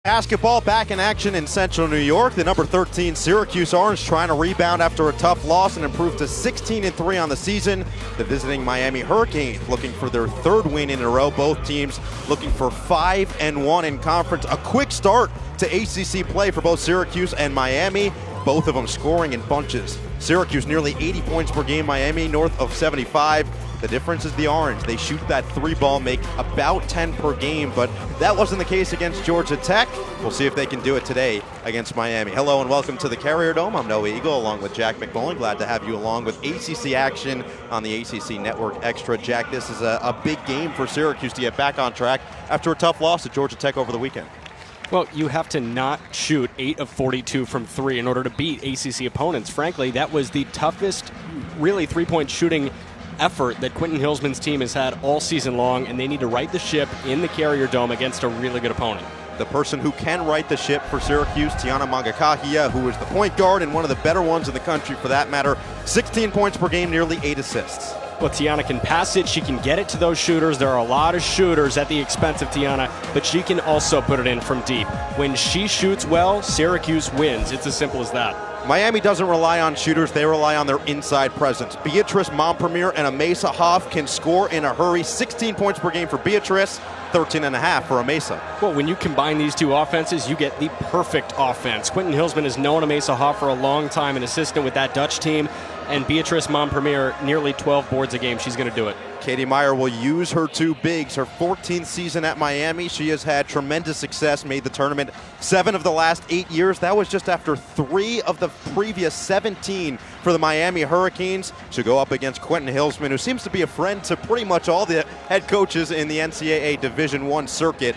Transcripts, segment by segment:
Basketball back in action in Central New York. The number 13 Syracuse Orange trying to rebound after a tough loss and improve to 16-3 on the season. The visiting Miami Hurricanes looking for their third win in a row. Both teams looking for 5-1 in conference. A quick start to ACC play for both Syracuse and Miami. Both of them scoring in bunches. Syracuse nearly 80 points per game. Miami north of 75. The difference is the Orange. They shoot that three ball, make about 10 per game, but that wasn't the case against Georgia Tech. We'll see if they can do it today against Miami. Hello and welcome to the Carrier Dome. I'm Noah Eagle along with Jack McMullen. Glad to have you along with ACC action on the ACC Network Extra. Jack, this is a big game for Syracuse to get back on track after a tough loss to Georgia Tech over the weekend. Well, you have to not shoot 8 of 42 from 3 in order to beat ACC opponents. Frankly, that was the toughest, really, three-point shooting effort that Quentin Hillsman's team has had all season long, and they need to right the ship in the Carrier Dome against a really good opponent. The person who can right the ship for Syracuse, Tiana Mangakahia, who is the point guard and one of the better ones in the country for that matter. 16 points per game, nearly 8 assists. Well, Tiana can pass it. She can get it to those shooters. There are a lot of shooters at the expense of Tiana, but she can also put it in from deep. When she shoots well, Syracuse wins. It's as simple as that. Miami doesn't rely on shooters, they rely on their inside presence. Beatrice Montpremier and Amasa Hoff can score in a hurry. 16 points per game for Beatrice, 13.5 for Amasa. Well, when you combine these two offenses, you get the perfect offense. Quentin Hillsman has known Amasa Hoff for a long time, an assistant with that Dutch team, and Beatrice Montpremier, nearly 12 boards a game. She's going to do it. Katie Meyer will use her two bigs. Her 14th season at Miami. She has had tremendous success, made the tournament 7 of the last 8 years. That was just after 3 of the previous 17 for the Miami Hurricanes. She'll go up against Quentin Hillsman, who seems to be a friend to pretty much all the head coaches in the NCAA Division I circuit.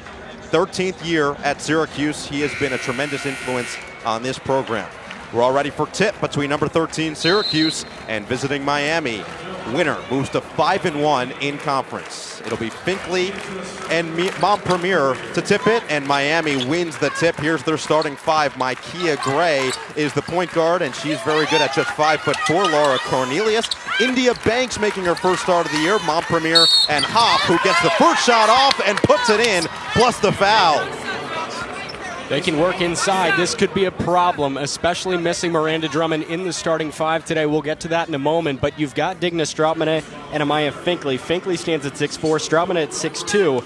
13th year at Syracuse. He has been a tremendous influence on this program. We're all ready for tip between number 13 Syracuse and visiting Miami. Winner moves to 5-1 in conference. It'll be Finkley and Montpremier to tip it, and Miami wins the tip. Here's their starting 5. Micaiah Gray is the point guard, and she's very good at just 5'4". Laura Cornelius. India Banks making her first start of the year. Montpremier and Hoff, who gets the first shot off and puts it in, plus the foul. They can work inside. This could be a problem, especially missing Miranda Drummond in the starting 5 today. We'll get to that in a moment, but you've got Digna Strautmane and Amaya Finkley. Finkley stands at 6'4", Strautmane at 6'2",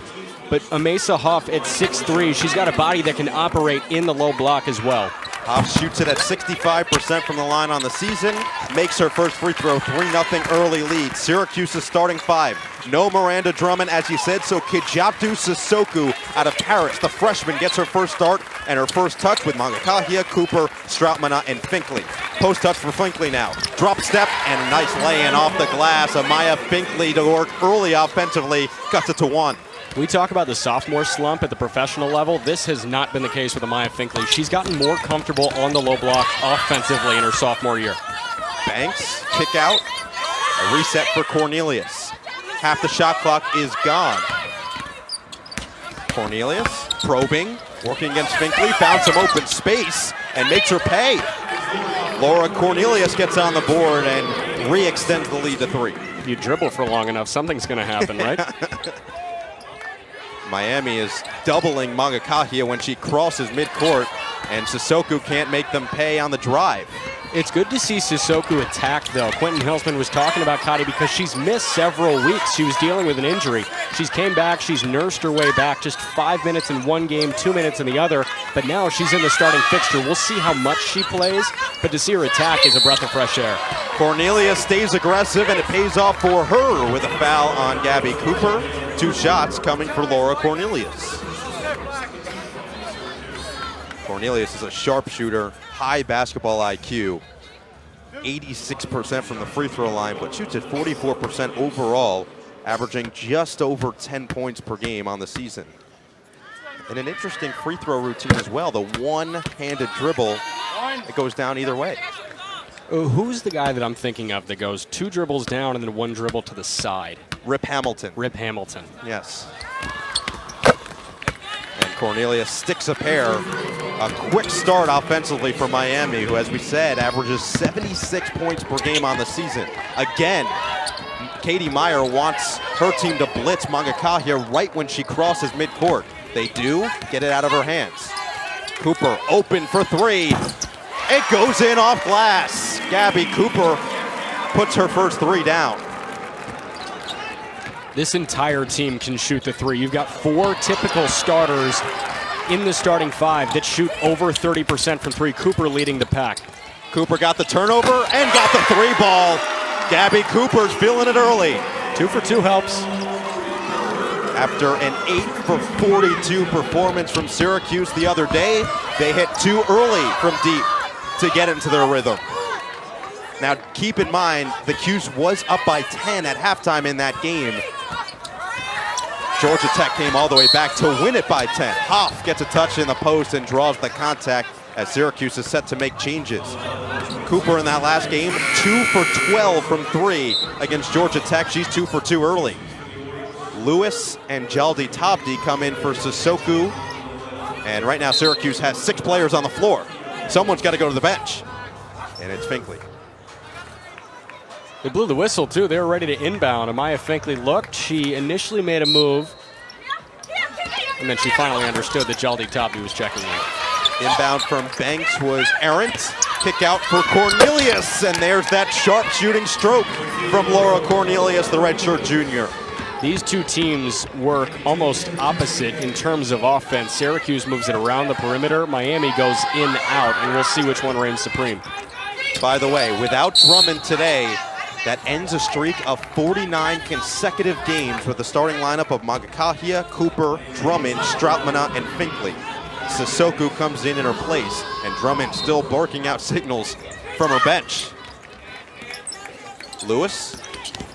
but Amasa Hoff at 6'3". She's got a body that can operate in the low block as well. Hoff shoots it at 65% from the line on the season, makes her first free throw, 3-0 early lead. Syracuse's starting 5. No Miranda Drummond, as you said, so Kijatu Sissoko out of Paris, the freshman, gets her first start and her first touch with Mangakahia, Cooper, Strautmane, and Finkley. Post touch for Finkley now. Drop step and a nice lay-in off the glass. Amaya Finkley to work early offensively, cuts it to 1. We talk about the sophomore slump at the professional level. This has not been the case with Amaya Finkley. She's gotten more comfortable on the low block offensively in her sophomore year. Finks, kick out, a reset for Cornelius. Half the shot clock is gone. Cornelius probing, working against Finkley, found some open space and makes her pay. Laura Cornelius gets on the board and re-extends the lead to 3. If you dribble for long enough, something's going to happen, right? Miami is doubling Mangakahia when she crosses midcourt, and Sissoko can't make them pay on the drive. It's good to see Sissoko attack, though. Quentin Hillsman was talking about Kati because she's missed several weeks. She was dealing with an injury. She's came back. She's nursed her way back. Just 5 minutes in one game, 2 minutes in the other. But now she's in the starting fixture. We'll see how much she plays, but to see her attack is a breath of fresh air. Cornelius stays aggressive, and it pays off for her with a foul on Gabby Cooper. 2 shots coming for Laura Cornelius. Cornelius is a sharpshooter, high basketball IQ, 86% from the free throw line, but shoots at 44% overall, averaging just over 10 points per game on the season. And an interesting free throw routine as well, the one-handed dribble that goes down either way. Who's the guy that I'm thinking of that goes 2 dribbles down and then 1 dribble to the side? Rip Hamilton. Rip Hamilton. Yes. And Cornelius sticks a pair. A quick start offensively for Miami, who, as we said, averages 76 points per game on the season. Again, Katie Meyer wants her team to blitz Mangakahia right when she crosses midcourt. They do, get it out of her hands. Cooper open for three. It goes in off glass. Gabby Cooper puts her first three down. This entire team can shoot the three. You've got 4 typical starters in the starting 5 that shoot over 30% from three. Cooper leading the pack. Cooper got the turnover and got the three ball. Gabby Cooper's feeling it early. 2 for 2 helps. After an 8 for 42 performance from Syracuse the other day, they hit 2 early from deep to get into their rhythm. Now keep in mind, the 'Cuse was up by 10 at halftime in that game. Georgia Tech came all the way back to win it by 10. Hoff gets a touch in the post and draws the contact as Syracuse is set to make changes. Cooper in that last game, 2 for 12 from 3 against Georgia Tech. She's 2 for 2 early. Lewis and Jaldi Tabdi come in for Sissoko. And right now Syracuse has 6 players on the floor. Someone's got to go to the bench. And it's Finkley. They blew the whistle, too. They were ready to inbound. Amaya Finkley looked. She initially made a move, and then she finally understood that Jaldi Tabdi was checking in. Inbound from Banks was errant. Kick out for Cornelius, and there's that sharp shooting stroke from Laura Cornelius, the redshirt junior. These two teams work almost opposite in terms of offense. Syracuse moves it around the perimeter. Miami goes in-out, and we'll see which one reigns supreme. By the way, without Drummond today, that ends a streak of 49 consecutive games with the starting lineup of Magakahia, Cooper, Drummond, Strautmana, and Finkley. Sissoko comes in her place, and Drummond still barking out signals from her bench. Lewis,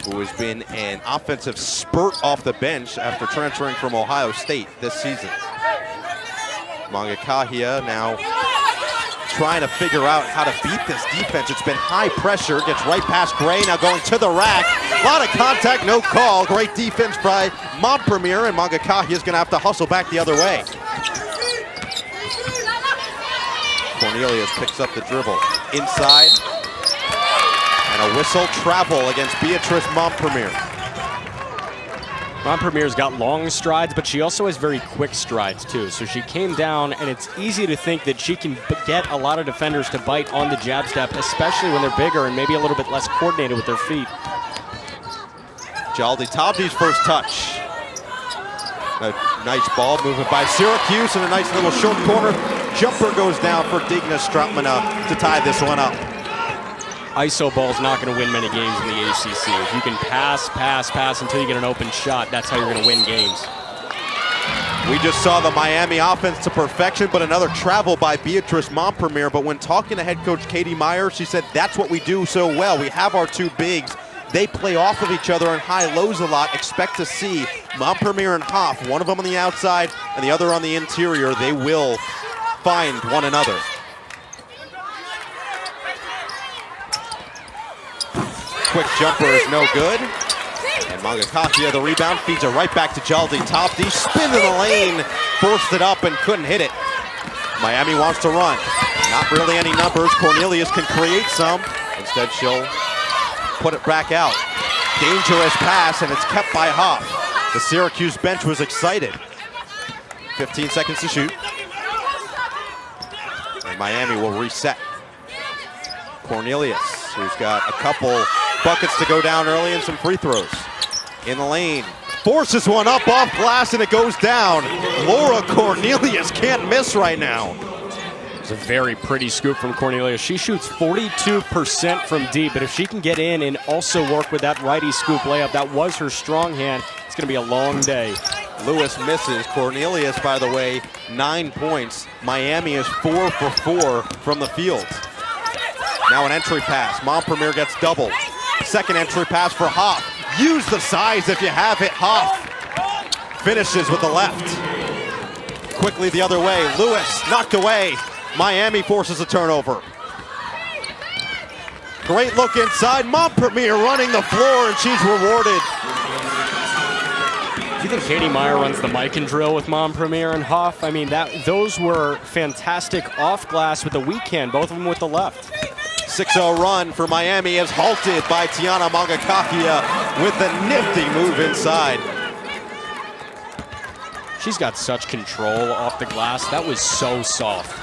who has been an offensive spurt off the bench after transferring from Ohio State this season. Magakahia now trying to figure out how to beat this defense. It's been high pressure, gets right past Gray, now going to the rack. A lot of contact, no call. Great defense by Montpremier, and Magakahia is going to have to hustle back the other way. Cornelius picks up the dribble inside, and a whistle travel against Beatrice Montpremier. Montpremier's got long strides, but she also has very quick strides too. So she came down, and it's easy to think that she can get a lot of defenders to bite on the jab step, especially when they're bigger and maybe a little bit less coordinated with their feet. Jaldi Tabdi's first touch. A nice ball movement by Syracuse, and a nice little short corner jumper goes down for Digna Strautmana to tie this one up. ISO ball's not going to win many games in the ACC. If you can pass until you get an open shot, that's how you're going to win games. We just saw the Miami offense to perfection, but another travel by Beatrice Montpremier. But when talking to head coach Katie Meyer, she said that's what we do so well. We have our 2 bigs. They play off of each other in high lows a lot. Expect to see Montpremier and Hoff, one of them on the outside and the other on the interior. They will find one another. Quick jumper is no good. And Magakahia, the rebound, feeds it right back to Jaldi Tabdi. Spin in the lane, forced it up and couldn't hit it. Miami wants to run. Not really any numbers. Cornelius can create some. Instead, she'll put it back out. Dangerous pass, and it's kept by Hoff. The Syracuse bench was excited. 15 seconds to shoot. And Miami will reset. Cornelius, who's got a couple buckets to go down early and some free throws. In the lane, forces one up off glass, and it goes down. Laura Cornelius can't miss right now. It's a very pretty scoop from Cornelius. She shoots 42% from deep, but if she can get in and also work with that righty scoop layup, that was her strong hand, it's going to be a long day. Lewis misses. Cornelius, by the way, 9 points. Miami is 4 for 4 from the field. Now an entry pass. Montpremier gets doubled. Second entry pass for Hoff. Use the size if you have it. Hoff finishes with the left. Quickly the other way. Lewis knocked away. Miami forces a turnover. Great look inside. Montpremier running the floor, and she's rewarded. Do you think Katie Meyer runs the mic and drill with Montpremier and Hoff? I mean, those were fantastic off glass with the weak hand, both of them with the left. 6-0 run for Miami is halted by Tiana Magakahia with a nifty move inside. She's got such control off the glass. That was so soft.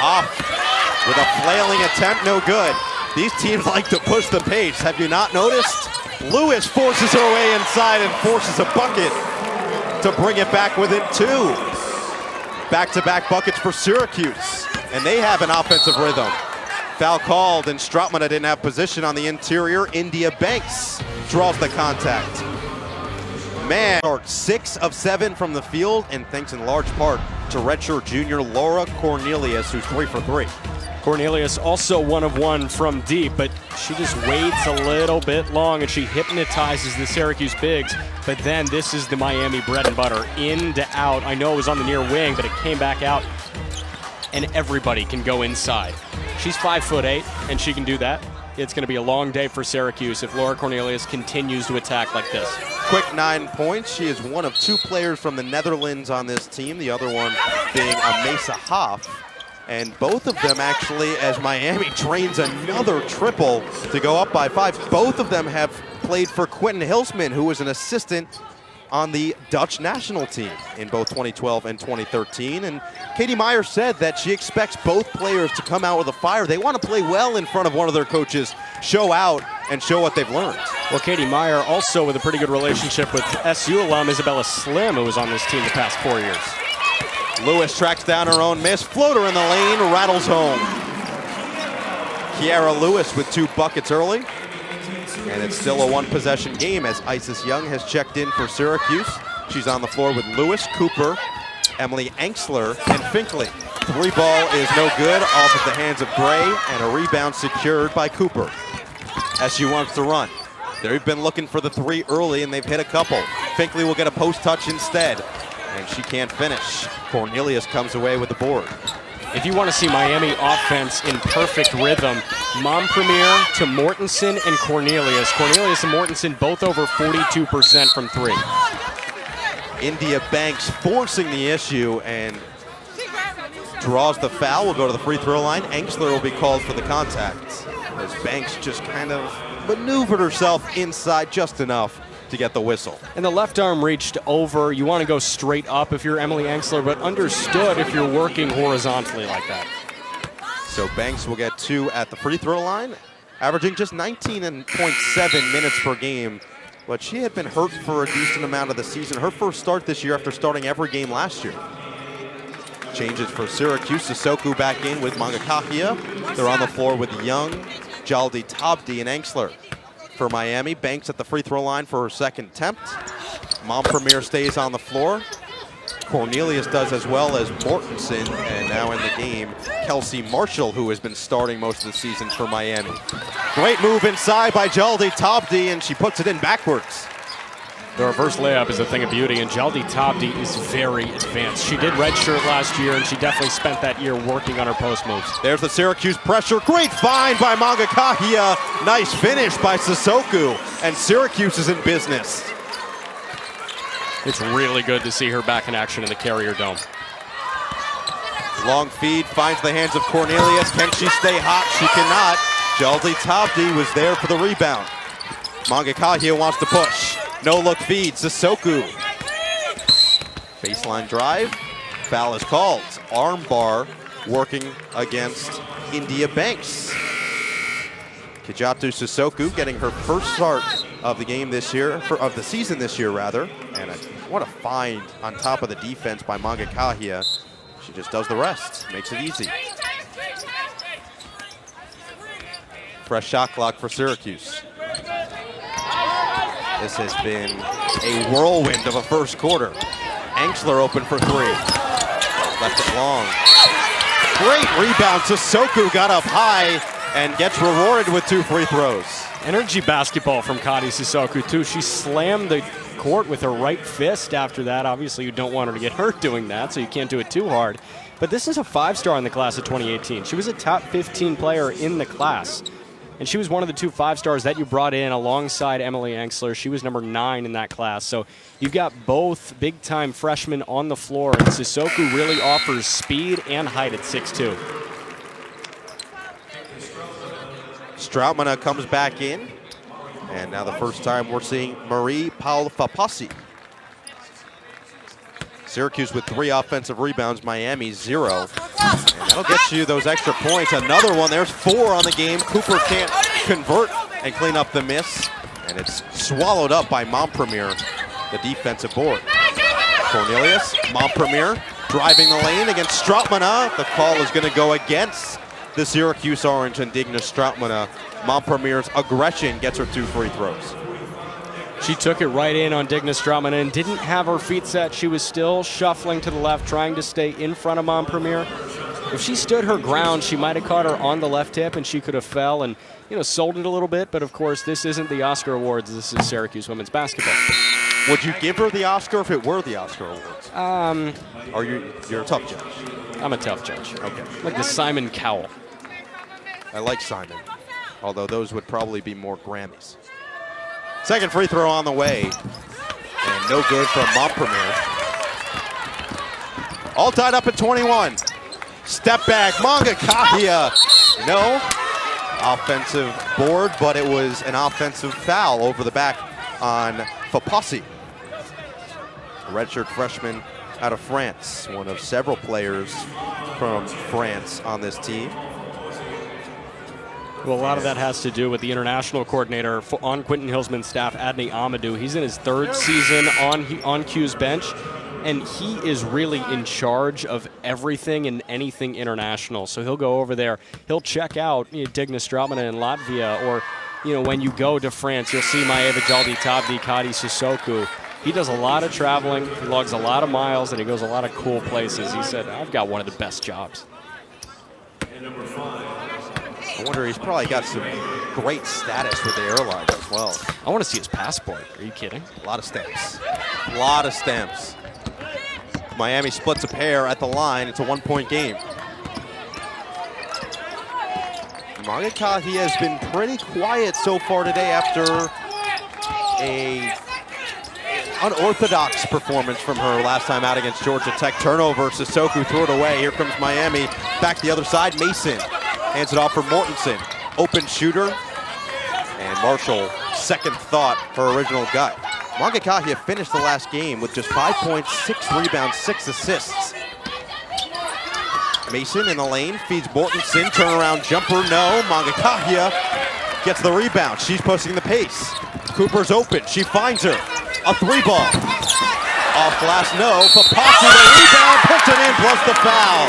Off with a flailing attempt, no good. These teams like to push the pace. Have you not noticed? Lewis forces her way inside and forces a bucket to bring it back within 2. Back-to-back buckets for Syracuse, and they have an offensive rhythm. Foul called, and Strautmane didn't have position on the interior. India Banks draws the contact. Man, 6 of 7 from the field, and thanks in large part to redshirt junior Laura Cornelius, who's 3 for 3. Cornelius also 1 of 1 from deep, but she just waits a little bit long and she hypnotizes the Syracuse bigs. But then this is the Miami bread and butter, in to out. I know it was on the near wing, but it came back out, and everybody can go inside. She's 5'8", and she can do that. It's going to be a long day for Syracuse if Laura Cornelius continues to attack like this. Quick 9 points. She is one of 2 players from the Netherlands on this team, the other one being Amesa Hoff. And both of them actually, as Miami drains another triple to go up by 5, both of them have played for Quentin Hilsman, who was an assistant on the Dutch national team in both 2012 and 2013. And Katie Meyer said that she expects both players to come out with a fire. They want to play well in front of one of their coaches, show out, and show what they've learned. Well, Katie Meyer also with a pretty good relationship with SU alum Isabella Slim, who was on this team the past 4 years. Lewis tracks down her own miss. Floater in the lane, rattles home. Kiara Lewis with 2 buckets early. And it's still a 1-possession game as Isis Young has checked in for Syracuse. She's on the floor with Lewis, Cooper, Emily Anxler, and Finkley. 3 ball is no good, off of the hands of Gray, and a rebound secured by Cooper. SU wants to run. They've been looking for the 3 early, and they've hit a couple. Finkley will get a post touch instead, and she can't finish. Cornelius comes away with the board. If you want to see Miami offense in perfect rhythm, Montpremier to Mortensen and Cornelius. Cornelius and Mortensen both over 42% from 3. India Banks forcing the issue and draws the foul. Will go to the free throw line. Anxler will be called for the contact as Banks just kind of maneuvered herself inside just enough to get the whistle. And the left arm reached over. You want to go straight up if you're Emily Anxler, but understood if you're working horizontally like that. So Banks will get 2 at the free throw line, averaging just 19.7 minutes per game. But she had been hurt for a decent amount of the season. Her first start this year after starting every game last year. Changes for Syracuse. Sissoko back in with Mangakahia. They're on the floor with Young, Jaldi Tabdi, and Anxler. For Miami, Banks at the free throw line for her second attempt. Montpremier stays on the floor. Cornelius does as well as Mortensen, and now in the game, Kelsey Marshall, who has been starting most of the season for Miami. Great move inside by Jaldi Tabdi, and she puts it in backwards. The reverse layup is a thing of beauty, and Jaldi Tabdi is very advanced. She did redshirt last year, and she definitely spent that year working on her post moves. There's the Syracuse pressure. Great find by Mangakahia. Nice finish by Sissoko, and Syracuse is in business. It's really good to see her back in action in the Carrier Dome. Long feed finds the hands of Cornelius. Can she stay hot? She cannot. Jaldi Tabdi was there for the rebound. Mangakahia wants to push. No look feed, Sissoko. Baseline drive, foul is called. Arm bar working against India Banks. Kijatu Sissoko getting her first start of the game this year, of the season this year rather. And what a find on top of the defense by Mangakahia. She just does the rest, makes it easy. Fresh shot clock for Syracuse. This has been a whirlwind of a first quarter. Anxler open for 3. Left it long. Great rebound. Sissoko got up high and gets rewarded with 2 free throws. Energy basketball from Kadi Sissoko, too. She slammed the court with her right fist after that. Obviously, you don't want her to get hurt doing that, so you can't do it too hard. But this is a 5-star in the class of 2018. She was a top 15 player in the class. And she was one of the 2 5-stars that you brought in alongside Emily Anxler. She was number 9 in that class. So you've got both big-time freshmen on the floor, and Sissoko really offers speed and height at 6'2". Strautmane comes back in. And now the first time we're seeing Marie Paul Fapasi. Syracuse with 3 offensive rebounds, Miami 0. And that'll get you those extra points. Another one, there's 4 on the game. Cooper can't convert and clean up the miss. And it's swallowed up by Montpremier, the defensive board. Cornelius, Montpremier, driving the lane against Strautmana. The call is going to go against the Syracuse Orange and Digna Strautmana. Montpremier's aggression gets her 2 free throws. She took it right in on Digna Strautmana and didn't have her feet set. She was still shuffling to the left, trying to stay in front of Montpremier. If she stood her ground, she might have caught her on the left hip and she could have fell and, sold it a little bit. But of course, this isn't the Oscar Awards. This is Syracuse women's basketball. Would you give her the Oscar if it were the Oscar Awards? Or you're a tough judge? I'm a tough judge. Okay. Like the Simon Cowell. I like Simon, although those would probably be more Grammys. Second free throw on the way, and no good from Montpremier. All tied up at 21. Step back, Mangakahia. No offensive board, but it was an offensive foul over the back on Fapasi, a redshirt freshman out of France, one of several players from France on this team. Well, a lot of that has to do with the international coordinator on Quentin Hillsman's staff, Adney Amadou. He's in his 3rd season on Q's bench, and he is really in charge of everything and anything international. So he'll go over there, he'll check out Digna Strautmana in Latvia, or when you go to France, you'll see Maeva Jaldi-Tabdi, Kadi Sissoko. He does a lot of traveling, he logs a lot of miles, and he goes a lot of cool places. He said, I've got one of the best jobs. I wonder, he's probably got some great status with the airlines as well. I want to see his passport. Are you kidding? A lot of stamps. A lot of stamps. Miami splits a pair at the line. It's a 1-point game. Mangakahi has been pretty quiet so far today after a unorthodox performance from her last time out against Georgia Tech. Turnover, Sissoko threw it away. Here comes Miami. Back the other side, Mason hands it off for Mortensen. Open shooter. And Marshall, second thought, her original gut. Mangakahia finished the last game with just 5 points, 6 rebounds, 6 assists. Mason in the lane, feeds Mortensen, turnaround jumper, no. Mangakahia gets the rebound. She's posting the pace. Cooper's open, she finds her. A 3-ball. Off glass, no. Fapasi the rebound, puts it in, plus the foul.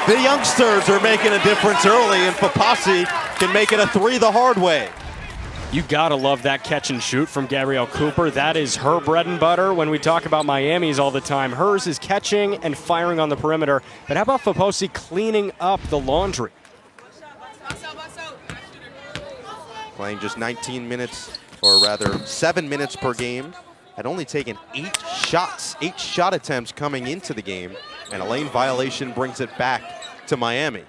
The youngsters are making a difference early, and Fapasi can make it a 3 the hard way. You gotta love that catch and shoot from Gabrielle Cooper. That is her bread and butter. When we talk about Miami's all the time, hers is catching and firing on the perimeter. But how about Fapasi cleaning up the laundry? Playing just 19 minutes, or rather 7 minutes per game. Had only taken 8 shots, 8 shot attempts coming into the game. And a lane violation brings it back to Miami.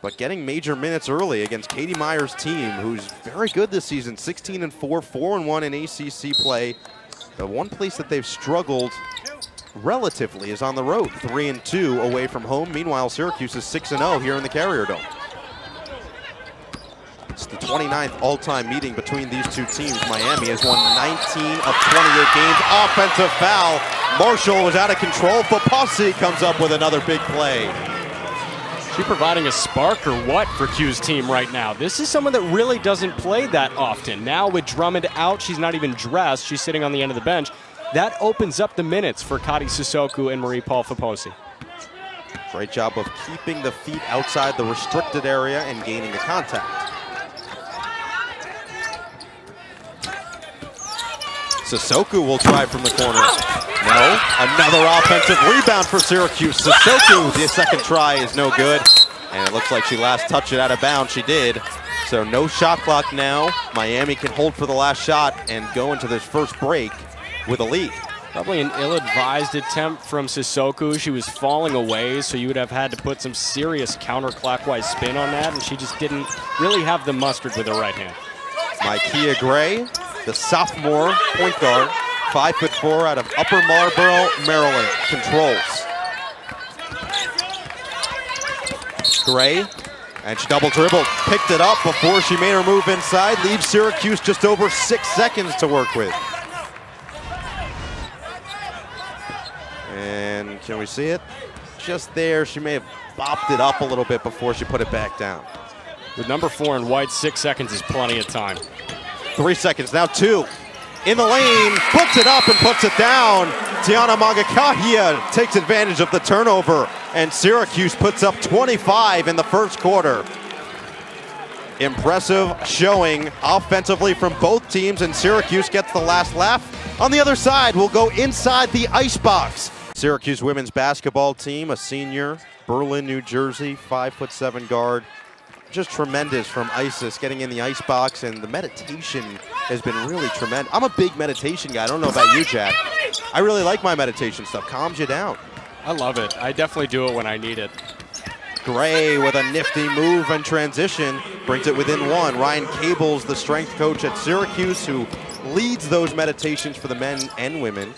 But getting major minutes early against Katie Meyer's team, who's very good this season, 16-4, 4-1 in ACC play. The one place that they've struggled relatively is on the road, 3-2 away from home. Meanwhile, Syracuse is 6-0 here in the Carrier Dome. It's the 29th all-time meeting between these two teams. Miami has won 19 of 28 games. Offensive foul. Marshall was out of control. Fapasi comes up with another big play. She providing a spark or what for Q's team right now? This is someone that really doesn't play that often. Now with Drummond out, she's not even dressed. She's sitting on the end of the bench. That opens up the minutes for Kadi Sissoko and Marie-Paul Fapasi. Great job of keeping the feet outside the restricted area and gaining the contact. Sissoko will try from the corner. No, another offensive rebound for Syracuse. Sissoko, the second try is no good. And it looks like she last touched it out of bounds. She did. So no shot clock now. Miami can hold for the last shot and go into this first break with a lead. Probably an ill-advised attempt from Sissoko. She was falling away, so you would have had to put some serious counterclockwise spin on that, and she just didn't really have the mustard with her right hand. Micaiah Gray, the sophomore point guard, 5'4" out of Upper Marlboro, Maryland, controls. Gray, and she double dribbled, picked it up before she made her move inside, leaves Syracuse just over 6 seconds to work with. Can we see it? Just there. She may have bopped it up a little bit before she put it back down. With number 4 in white, 6 seconds is plenty of time. 3 seconds, now 2. In the lane, puts it up and puts it down. Tiana Magakahia takes advantage of the turnover, and Syracuse puts up 25 in the first quarter. Impressive showing offensively from both teams, and Syracuse gets the last laugh. On the other side, we'll go inside the icebox. Syracuse women's basketball team, a senior, Berlin, New Jersey, 5'7" guard. Just tremendous from Isis getting in the icebox, and the meditation has been really tremendous. I'm a big meditation guy. I don't know about you, Jack. I really like my meditation stuff. Calms you down. I love it. I definitely do it when I need it. Gray with a nifty move and transition brings it within 1. Ryan Cable's the strength coach at Syracuse, who leads those meditations for the men and women.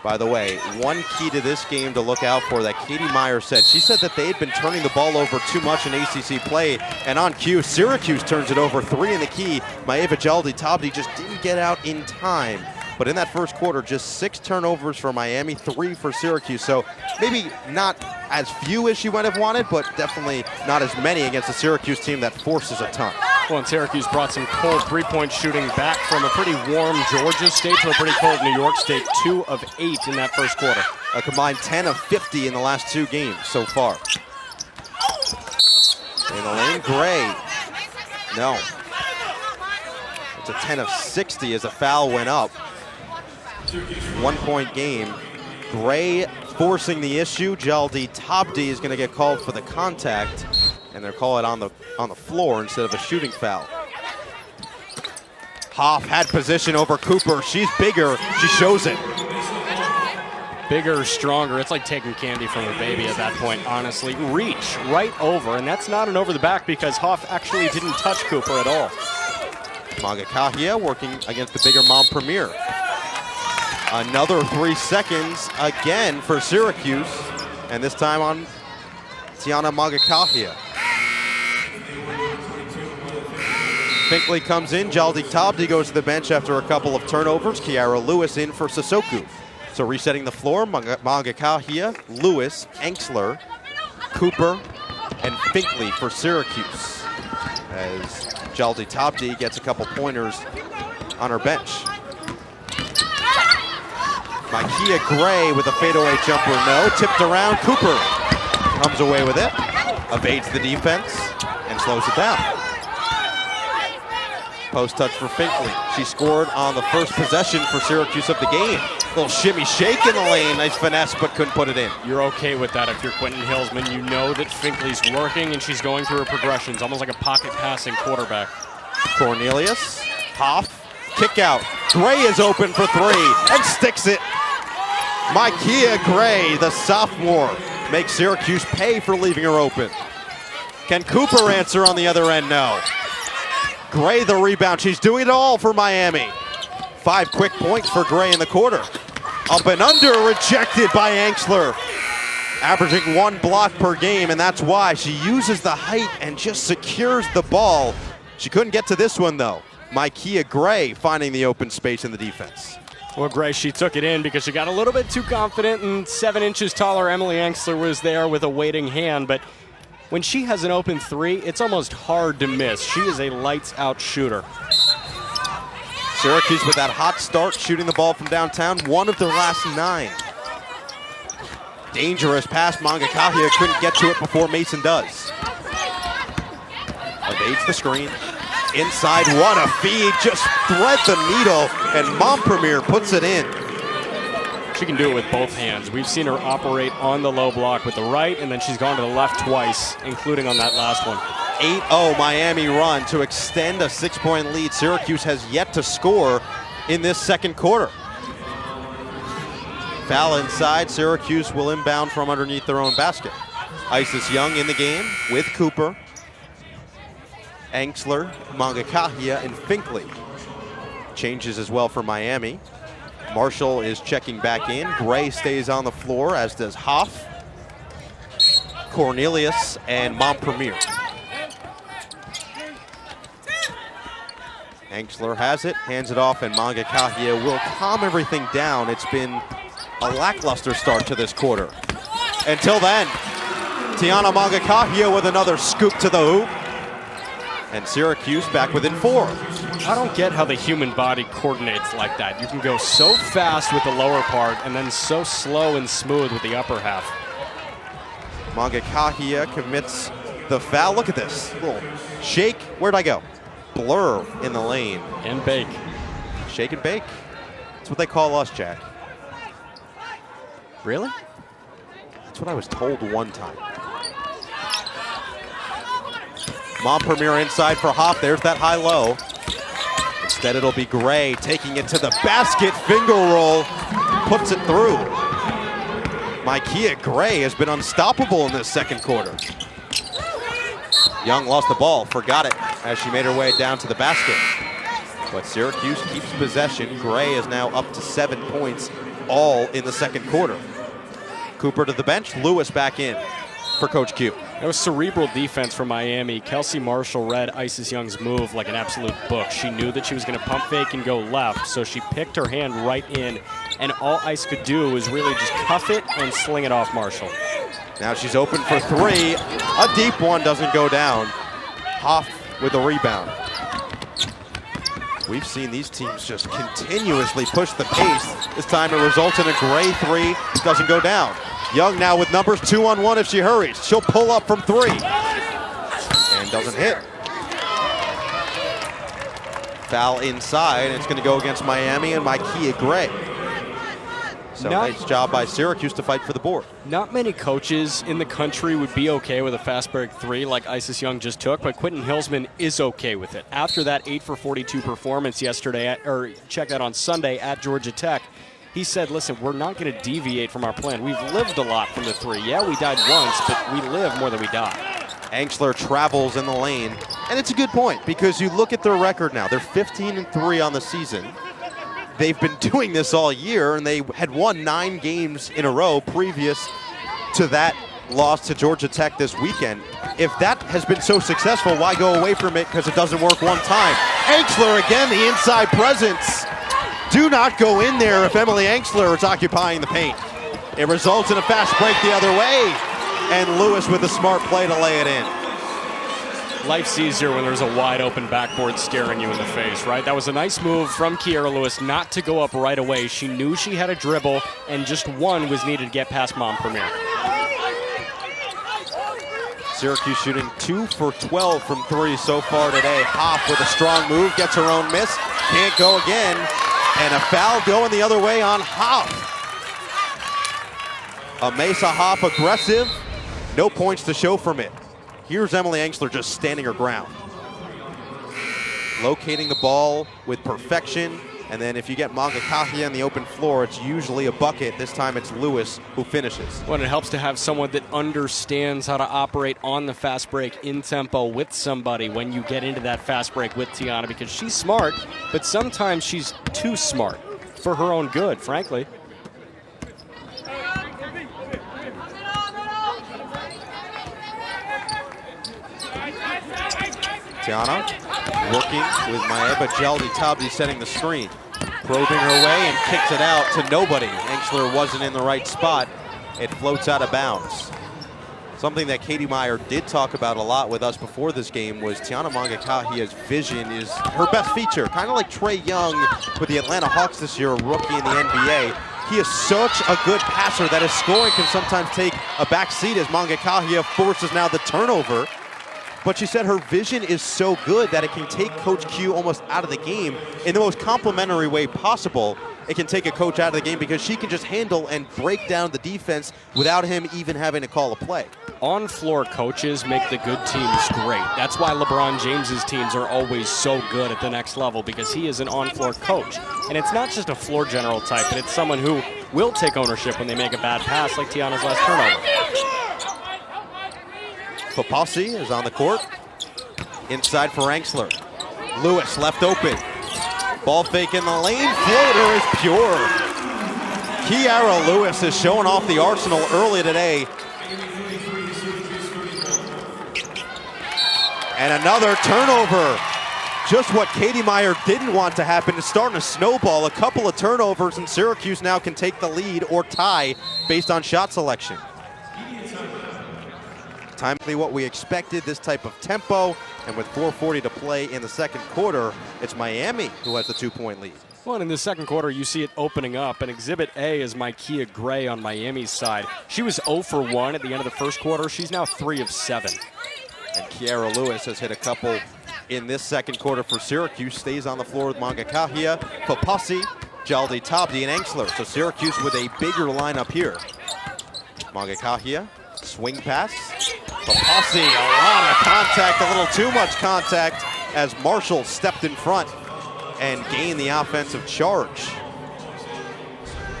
By the way, one key to this game to look out for that Katie Meyer said. She said that they had been turning the ball over too much in ACC play, and on cue, Syracuse turns it over. 3 in the key. Maeva Jaldi-Tabdi just didn't get out in time. But in that first quarter, just 6 turnovers for Miami, 3 for Syracuse. So maybe not as few as she might have wanted, but definitely not as many against a Syracuse team that forces a ton. Well, and Syracuse brought some cold three-point shooting back from a pretty warm Georgia State to a pretty cold New York State. 2 of 8 in that first quarter. A combined 10 of 50 in the last 2 games so far. In the lane, Gray. No. It's a 10 of 60 as a foul went up. 1-point game. Gray forcing the issue. Jaldi-Tabdi is going to get called for the contact, and they're calling it on the floor instead of a shooting foul. Hoff had position over Cooper. She's bigger. She shows it. Bigger, stronger. It's like taking candy from a baby at that point, honestly. Reach right over, and that's not an over the back because Hoff actually didn't touch Cooper at all. Magakahia working against the bigger Montpremier. Another 3 seconds again for Syracuse, and this time on Tiana Magakahia. Finkley comes in. Jaldi-Tabdi goes to the bench after a couple of turnovers. Kiara Lewis in for Sissoko. So resetting the floor, Magakahia, Lewis, Enksler, Cooper, and Finkley for Syracuse, as Jaldi-Tabdi gets a couple pointers on her bench. Micaiah Gray with a fadeaway jumper, no. Tipped around, Cooper comes away with it, evades the defense, and slows it down. Post touch for Finkley. She scored on the first possession for Syracuse of the game. Little shimmy shake in the lane, nice finesse, but couldn't put it in. You're okay with that if you're Quentin Hillsman. You know that Finkley's working and she's going through her progressions, almost like a pocket passing quarterback. Cornelius, Hoff, kick out. Gray is open for 3 and sticks it. Micaiah Gray, the sophomore, makes Syracuse pay for leaving her open. Can Cooper answer on the other end? No. Gray the rebound. She's doing it all for Miami. 5 quick points for Gray in the quarter. Up and under, rejected by Enksler. Averaging 1 block per game, and that's why she uses the height and just secures the ball. She couldn't get to this one, though. Micaiah Gray finding the open space in the defense. Well, Gray, she took it in because she got a little bit too confident, and 7 inches taller Emily Enksler was there with a waiting hand. But when she has an open 3, it's almost hard to miss. She is a lights-out shooter. Syracuse with that hot start, shooting the ball from downtown, 1 of their last 9. Dangerous pass. Magakahia couldn't get to it before Mason does. Evades the screen. Inside one, a feed, just thread the needle, and Montpremier puts it in. She can do it with both hands. We've seen her operate on the low block with the right, and then she's gone to the left twice, including on that last one. 8-0 Miami run to extend a 6-point lead. Syracuse has yet to score in this second quarter. Foul inside. Syracuse will inbound from underneath their own basket. Isis Young in the game with Cooper, Enksler, Magakahia, and Finkley. Changes as well for Miami. Marshall is checking back in. Gray stays on the floor, as does Hoff, Cornelius, and Montpremier. Enksler has it, hands it off, and Magakahia will calm everything down. It's been a lackluster start to this quarter. Until then, Tiana Mangakahia with another scoop to the hoop. And Syracuse back within 4. I don't get how the human body coordinates like that. You can go so fast with the lower part and then so slow and smooth with the upper half. Mangakahia commits the foul. Look at this. Little shake. Where'd I go? Blur in the lane. And bake. Shake and bake. That's what they call us, Jack. Really? That's what I was told one time. Montpremier inside for Hoff. There's that high-low. Instead, it'll be Gray taking it to the basket. Finger roll. Puts it through. Micaiah Gray has been unstoppable in this second quarter. Young lost the ball. Forgot it as she made her way down to the basket. But Syracuse keeps possession. Gray is now up to 7 points, all in the second quarter. Cooper to the bench. Lewis back in for Coach Q. That was cerebral defense from Miami. Kelsey Marshall read Isis Young's move like an absolute book. She knew that she was going to pump fake and go left, so she picked her hand right in, and all Ice could do was really just cuff it and sling it off Marshall. Now she's open for 3. A deep one doesn't go down. Hoff with a rebound. We've seen these teams just continuously push the pace. This time it results in a Gray 3. Doesn't go down. Young now with numbers 2-on-1 if she hurries. She'll pull up from 3. And doesn't hit. Foul inside, and it's going to go against Miami and Micaiah Gray. So nice job by Syracuse to fight for the board. Not many coaches in the country would be okay with a fast break 3 like Isis Young just took, but Quentin Hillsman is okay with it. After that 8 for 42 performance yesterday, or check that on Sunday at Georgia Tech, he said, listen, we're not going to deviate from our plan. We've lived a lot from the 3. Yeah, we died once, but we live more than we die. Angstler travels in the lane, and it's a good point because you look at their record now. They're 15-3 on the season. They've been doing this all year, and they had won 9 games in a row previous to that loss to Georgia Tech this weekend. If that has been so successful, why go away from it because it doesn't work one time? Angstler again, the inside presence. Do not go in there if Emily Angstler is occupying the paint. It results in a fast break the other way, and Lewis with a smart play to lay it in. Life's easier when there's a wide open backboard staring you in the face, right? That was a nice move from Kiera Lewis not to go up right away. She knew she had a dribble, and just one was needed to get past Montpremier. Syracuse shooting 2 for 12 from 3 so far today. Hoff with a strong move, gets her own miss, can't go again, and a foul going the other way on Hoff. A Mesa Hoff aggressive, no points to show from it. Here's Emily Angstler just standing her ground. Locating the ball with perfection, and then if you get Mangakahia on the open floor, it's usually a bucket. This time it's Lewis who finishes. Well, it helps to have someone that understands how to operate on the fast break in tempo with somebody when you get into that fast break with Tiana, because she's smart, but sometimes she's too smart for her own good, frankly. Tiana working with Maeba Jaldi-Tabdi setting the screen. Probing her way and kicks it out to nobody. Angstler wasn't in the right spot. It floats out of bounds. Something that Katie Meyer did talk about a lot with us before this game was Tiana Mangakahia's vision is her best feature. Kind of like Trey Young with the Atlanta Hawks this year, a rookie in the NBA. He is such a good passer that his scoring can sometimes take a back seat as Mangakahia forces now the turnover. But she said her vision is so good that it can take Coach Q almost out of the game in the most complimentary way possible. It can take a coach out of the game because she can just handle and break down the defense without him even having to call a play. On-floor coaches make the good teams great. That's why LeBron James's teams are always so good at the next level, because he is an on-floor coach. And it's not just a floor general type, but it's someone who will take ownership when they make a bad pass, like Tiana's last turnover. Papasi is on the court. Inside for Angstler. Lewis left open. Ball fake in the lane. Floater is pure. Kiara Lewis is showing off the arsenal early today. And another turnover. just what Katie Meyer didn't want to happen. It's starting to snowball. A couple of turnovers, and Syracuse now can take the lead or tie based on shot selection. Timely what we expected, this type of tempo, and with 4:40 to play in the second quarter, it's Miami who has the 2-point lead. Well, and in the second quarter, you see it opening up, and Exhibit A is Micaiah Gray on Miami's side. She was 0 for 1 at the end of the first quarter. She's now 3 of 7. And Kiara Lewis has hit a couple in this second quarter for Syracuse. Stays on the floor with Mangakahia, Papasi, Jaldi Tabdi, and Engsler. So Syracuse with a bigger lineup here. Mangakahia, swing pass. Papasi, a lot of contact, a little too much contact as Marshall stepped in front and gained the offensive charge.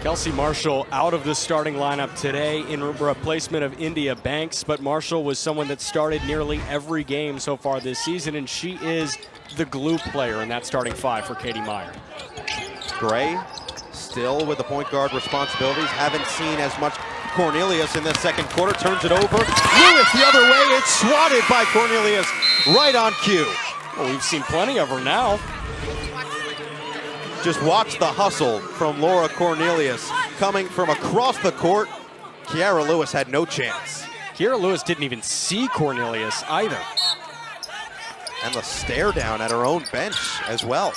Kelsey Marshall out of the starting lineup today in replacement of India Banks, but Marshall was someone that started nearly every game so far this season, and she is the glue player in that starting 5 for Katie Meyer. Gray still with the point guard responsibilities. Haven't seen as much Cornelius in this second quarter. Turns it over. Lewis the other way. It's swatted by Cornelius right on cue. Well, we've seen plenty of her now. Just watch the hustle from Laura Cornelius coming from across the court. Kiara Lewis had no chance. Kiara Lewis didn't even see Cornelius either. And the stare down at her own bench as well.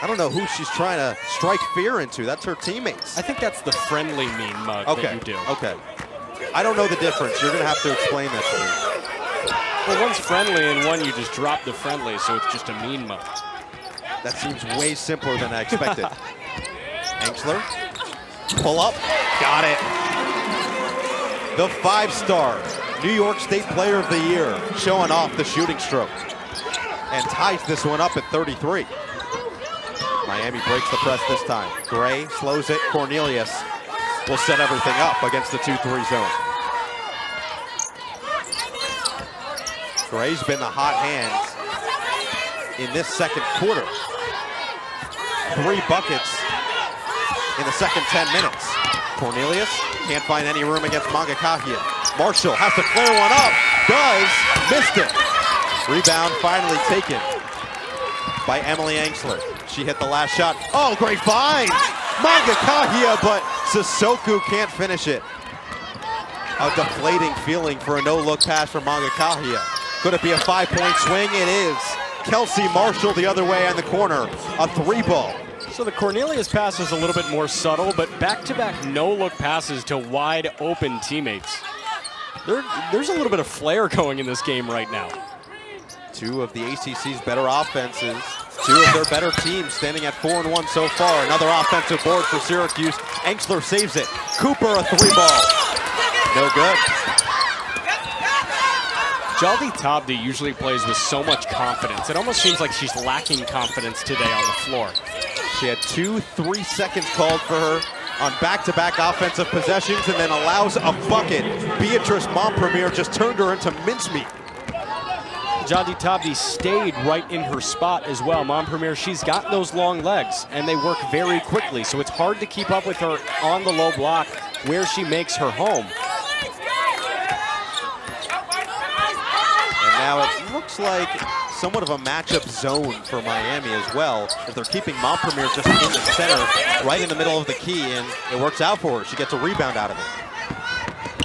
I don't know who she's trying to strike fear into. That's her teammates. I think that's the friendly mean mug that you do. Okay. I don't know the difference. You're going to have to explain that to me. Well, one's friendly and one you just drop the friendly, so it's just a mean mug. That seems way simpler than I expected. Engsler, pull up, got it. The 5-star New York State Player of the Year showing off the shooting stroke and ties this one up at 33. Miami breaks the press this time. Gray slows it. Cornelius will set everything up against the 2-3 zone. Gray's been the hot hand in this second quarter. 3 buckets in the second 10 minutes. Cornelius can't find any room against Mangakahia. Marshall has to clear one up. Does. Missed it. Rebound finally taken by Emily Engsler. She hit the last shot. Oh, great find. Mangakahia, but Sissoko can't finish it. A deflating feeling for a no-look pass from Mangakahia. Could it be a 5-point swing? It is. Kelsey Marshall the other way on the corner. A 3-ball. So the Cornelius pass is a little bit more subtle, but back-to-back no-look passes to wide-open teammates. There's a little bit of flair going in this game right now. 2 of the ACC's better offenses. 2 of their better teams standing at 4-1 so far. Another offensive board for Syracuse. Engsler saves it. Cooper a 3-ball. No good. Jaldi Tabdi usually plays with so much confidence. It almost seems like she's lacking confidence today on the floor. She had 2 3-seconds called for her on back-to-back offensive possessions and then allows a bucket. Beatrice Montpremier just turned her into mincemeat. Jaldi Tabdi stayed right in her spot as well. Montpremier, she's got those long legs, and they work very quickly, so it's hard to keep up with her on the low block where she makes her home. And now it looks like somewhat of a matchup zone for Miami as well, as they're keeping Montpremier just in the center, right in the middle of the key, and it works out for her. She gets a rebound out of it.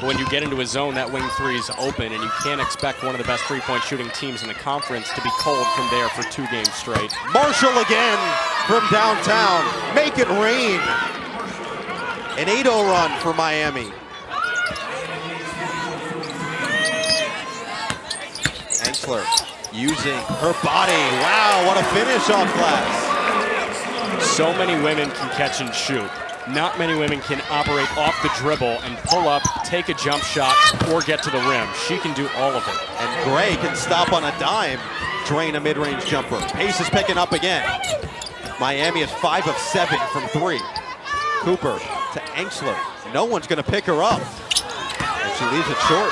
When you get into a zone, that wing 3 is open, and you can't expect one of the best 3-point shooting teams in the conference to be cold from there for 2 games straight. Marshall again from downtown. Make it rain. An 8-0 run for Miami. Engsler using her body. Wow, what a finish off glass. So many women can catch and shoot. Not many women can operate off the dribble and pull up, take a jump shot, or get to the rim. She can do all of it. And Gray can stop on a dime, drain a mid-range jumper. Pace is picking up again. Miami is 5 of 7 from 3. Cooper to Engsler. No one's going to pick her up. And she leaves it short.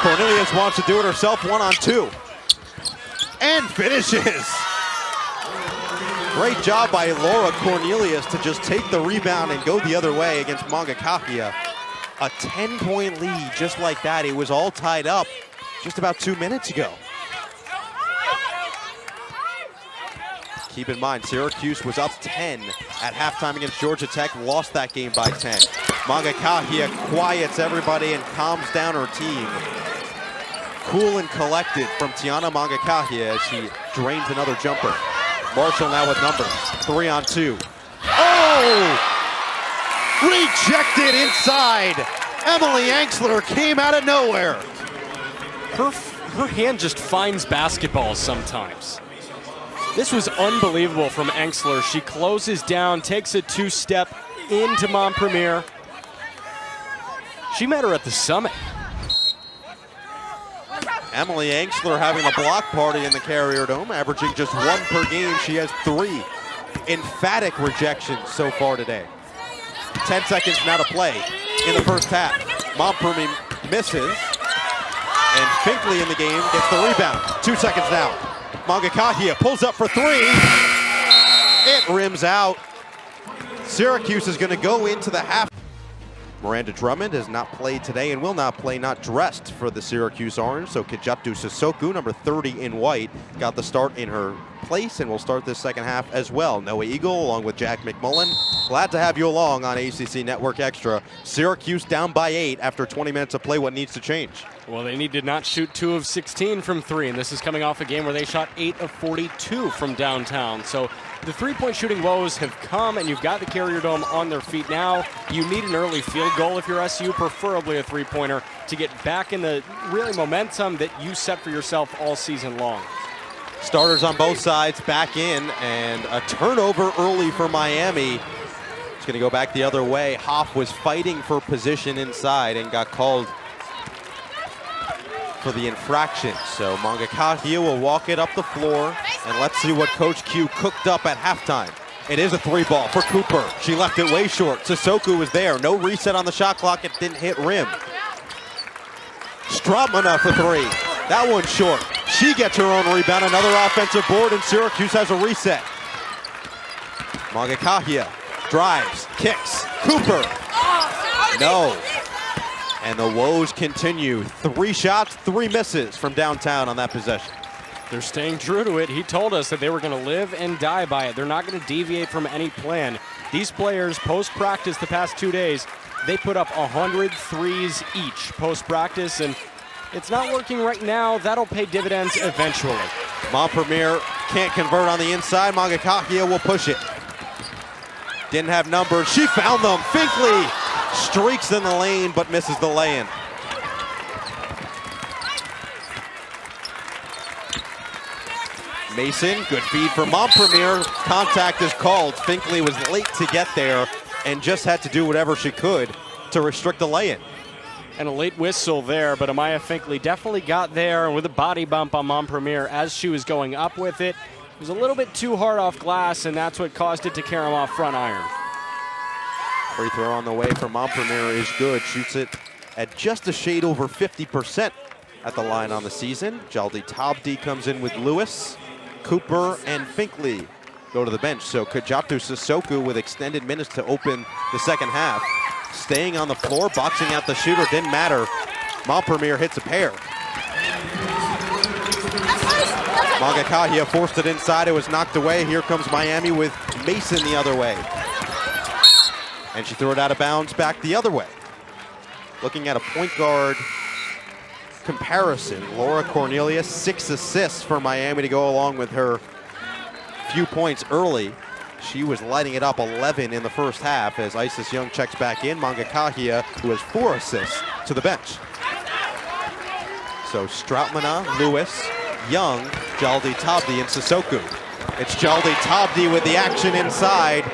Cornelius wants to do it herself, 1-on-2. And finishes. Great job by Laura Cornelius to just take the rebound and go the other way against Mangakahia. A 10-point lead just like that. It was all tied up just about 2 minutes ago. Keep in mind, Syracuse was up 10 at halftime against Georgia Tech, lost that game by 10. Mangakahia quiets everybody and calms down her team. Cool and collected from Tiana Mangakahia as she drains another jumper. Marshall now with numbers, 3-on-2. Oh! Rejected inside. Emily Anxler came out of nowhere. Her hand just finds basketballs sometimes. This was unbelievable from Anxler. She closes down, takes a two-step into Montpremier. She met her at the summit. Emily Anxler having a block party in the Carrier Dome, averaging just 1 per game. She has 3 emphatic rejections so far today. 10 seconds now to play in the first half. Montpremier misses, and Finkley in the game gets the rebound. 2 seconds now. Mangakahia pulls up for 3. It rims out. Syracuse is going to go into the half. Miranda Drummond has not played today and will not play, not dressed for the Syracuse Orange. So Kajatu Sissoko, number 30 in white, got the start in her place and will start this second half as well. Noah Eagle along with Jack McMullen. Glad to have you along on ACC Network Extra. Syracuse down by 8 after 20 minutes of play. What needs to change? Well, they need to not shoot 2 of 16 from 3, and this is coming off a game where they shot 8 of 42 from downtown. So the three-point shooting woes have come, and you've got the Carrier Dome on their feet now. You need an early field goal if you're SU, preferably a three-pointer, to get back in the really momentum that you set for yourself all season long. Starters on both sides back in, and a turnover early for Miami. It's going to go back the other way. Hoff was fighting for position inside and got called for the infraction. So Mangakahia will walk it up the floor, and let's see what Coach Q cooked up at halftime. It is a 3-ball for Cooper. She left it way short. Sissoko was there. No reset on the shot clock. It didn't hit rim. Strautmana for 3. That one's short. She gets her own rebound. Another offensive board, and Syracuse has a reset. Mangakahia drives, kicks. Cooper. No. And the woes continue. 3 shots, 3 misses from downtown on that possession. They're staying true to it. He told us that they were going to live and die by it. They're not going to deviate from any plan. These players, post-practice the past 2 days, they put up 100 threes each post-practice, and it's not working right now. That'll pay dividends eventually. Montpremier can't convert on the inside. Mangakahia will push it. Didn't have numbers. She found them. Finkley streaks in the lane, but misses the lay-in. Mason, good feed for Montpremier. Contact is called. Finkley was late to get there and just had to do whatever she could to restrict the lay-in. And a late whistle there, but Amaya Finkley definitely got there with a body bump on Montpremier as she was going up with it. It was a little bit too hard off glass, and that's what caused it to carry him off front iron. Free throw on the way for Montpremier is good. Shoots it at just a shade over 50% at the line on the season. Jaldi Tabdi comes in with Lewis. Cooper and Finkley go to the bench. So Kajatu Sissoko with extended minutes to open the second half. Staying on the floor, boxing out the shooter, didn't matter. Montpremier hits a pair. Mangakahia forced it inside, it was knocked away. Here comes Miami with Mason the other way. And she threw it out of bounds back the other way. Looking at a point guard comparison, Laura Cornelius, 6 assists for Miami to go along with her few points early. She was lighting it up 11 in the first half as Isis Young checks back in. Mangakahia, who has 4 assists, to the bench. So Strautmana, Lewis, Young, Jaldi Tabdi, and Sissoko. It's Jaldi Tabdi with the action inside.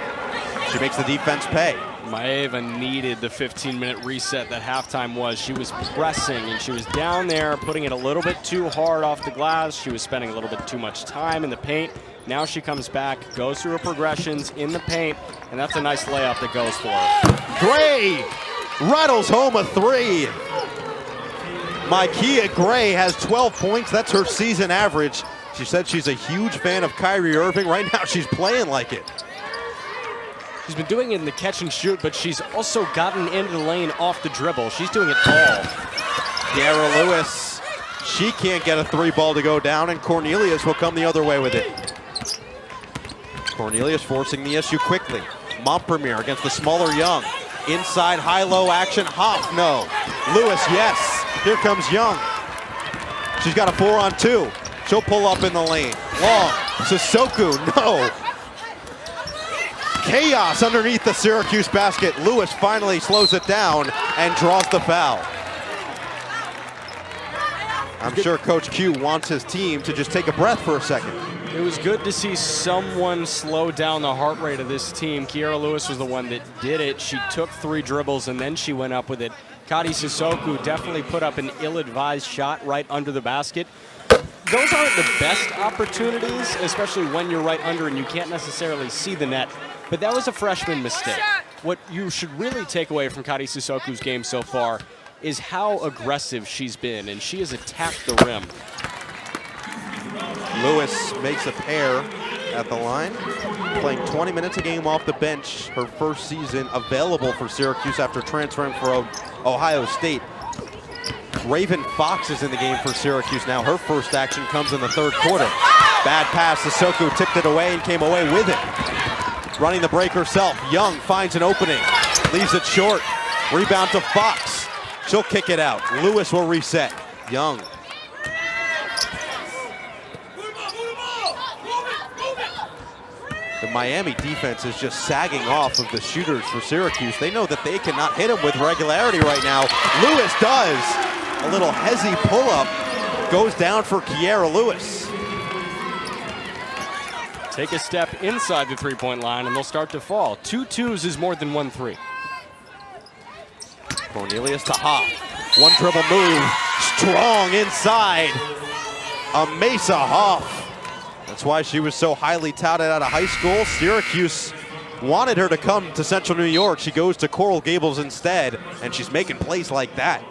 She makes the defense pay. Maeva needed the 15-minute reset that halftime was. She was pressing, and she was down there putting it a little bit too hard off the glass. She was spending a little bit too much time in the paint. Now she comes back, goes through her progressions in the paint, and that's a nice layup that goes for her. Gray rattles home a 3. Micaiah Gray has 12 points. That's her season average. She said she's a huge fan of Kyrie Irving. Right now she's playing like it. She's been doing it in the catch and shoot, but she's also gotten into the lane off the dribble. She's doing it all. Kiara Lewis, she can't get a 3 ball to go down, and Cornelius will come the other way with it. Cornelius forcing the issue quickly. Montpremier against the smaller Young. Inside high-low action. Hoff, no. Lewis, yes. Here comes Young. She's got a 4-on-2. She'll pull up in the lane. Long. Sissoko, no. Chaos underneath the Syracuse basket. Lewis finally slows it down and draws the foul. I'm sure Coach Q wants his team to just take a breath for a second. It was good to see someone slow down the heart rate of this team. Kiera Lewis was the one that did it. She took 3 dribbles and then she went up with it. Kadi Sissoko definitely put up an ill-advised shot right under the basket. Those aren't the best opportunities, especially when you're right under and you can't necessarily see the net. But that was a freshman mistake. What you should really take away from Kadi Sissoko's game so far is how aggressive she's been, and she has attacked the rim. Lewis makes a pair at the line, playing 20 minutes a game off the bench, her first season available for Syracuse after transferring for Ohio State. Raven Fox is in the game for Syracuse now. Her first action comes in the 3rd quarter. Bad pass, Sissoko tipped it away and came away with it. Running the break herself, Young finds an opening, leaves it short. Rebound to Fox. She'll kick it out. Lewis will reset. Young. The Miami defense is just sagging off of the shooters for Syracuse. They know that they cannot hit them with regularity right now. Lewis does. A little hezzy pull-up goes down for Kiera Lewis. Take a step inside the three-point line and they'll start to fall. 2 twos is more than 1 3. Cornelius to Hoff. 1 dribble move. Strong inside. Mesa Hoff. That's why she was so highly touted out of high school. Syracuse wanted her to come to Central New York. She goes to Coral Gables instead, and she's making plays like that.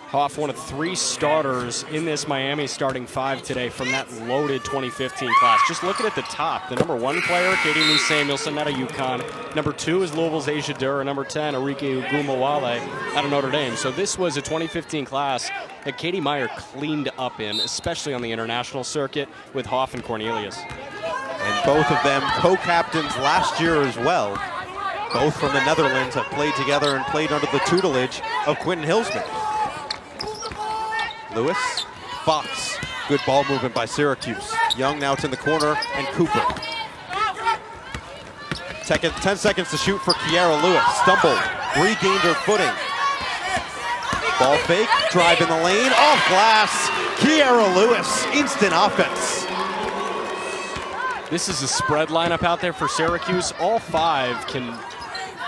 Hoff, one of 3 starters in this Miami starting 5 today from that loaded 2015 class. Just looking at the top, the number 1 player, Katie Lou Samuelson out of UConn. Number 2 is Louisville's Asia Durr. Number 10, Arike Ugumawale out of Notre Dame. So this was a 2015 class that Katie Meyer cleaned up in, especially on the international circuit with Hoff and Cornelius. And both of them co-captains last year as well. Both from the Netherlands have played together and played under the tutelage of Quentin Hillsman. Lewis, Fox, good ball movement by Syracuse. Young now it's in the corner, and Cooper. 10 seconds to shoot for Kiera Lewis. Stumbled, regained her footing. Ball fake, drive in the lane, off glass. Kiera Lewis, instant offense. This is a spread lineup out there for Syracuse. All 5 can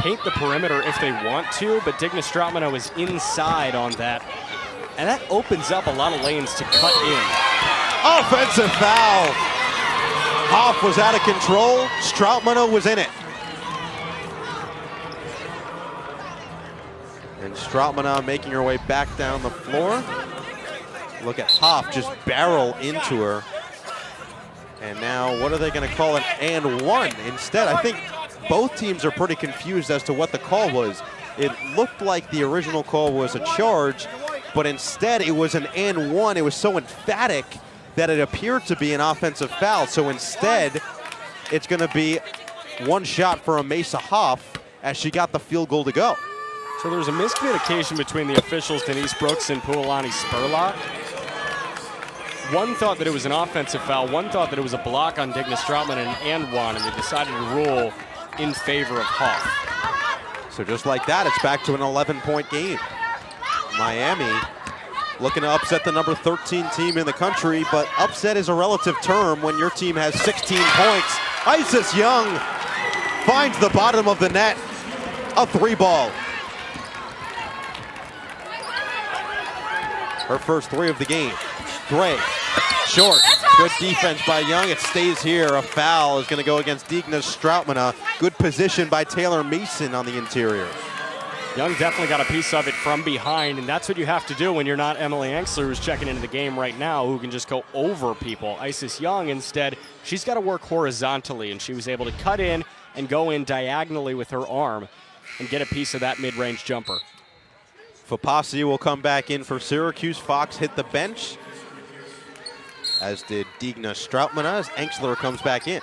paint the perimeter if they want to, but Digna Strautmanow is inside on that. And that opens up a lot of lanes to cut in. Offensive foul. Hoff was out of control. Strautmanow was in it. And Strautmanow making her way back down the floor. Look at Hoff just barrel into her. And now what are they going to call an and one instead? I think both teams are pretty confused as to what the call was. It looked like the original call was a charge, but instead it was an and one. It was so emphatic that it appeared to be an offensive foul. So instead, it's going to be 1 shot for Mesa Hoff as she got the field goal to go. So there was a miscommunication between the officials, Denise Brooks and Puolani Spurlock. One thought that it was an offensive foul, one thought that it was a block on Digna Strautman and one, and they decided to rule in favor of Hoff. So just like that, it's back to an 11-point game. Miami looking to upset the number 13 team in the country, but upset is a relative term when your team has 16 points. Isis Young finds the bottom of the net, a 3-ball. Her first 3 of the game. Gray, short, good defense by Young. It stays here. A foul is going to go against Digna Strautman. Good position by Taylor Mason on the interior. Young definitely got a piece of it from behind, and that's what you have to do when you're not Emily Anxler, who's checking into the game right now, who can just go over people. Isis Young, instead, she's got to work horizontally, and she was able to cut in and go in diagonally with her arm and get a piece of that mid-range jumper. Fapasi will come back in for Syracuse. Fox hit the bench. as did Digna Strautmane as Enxler comes back in.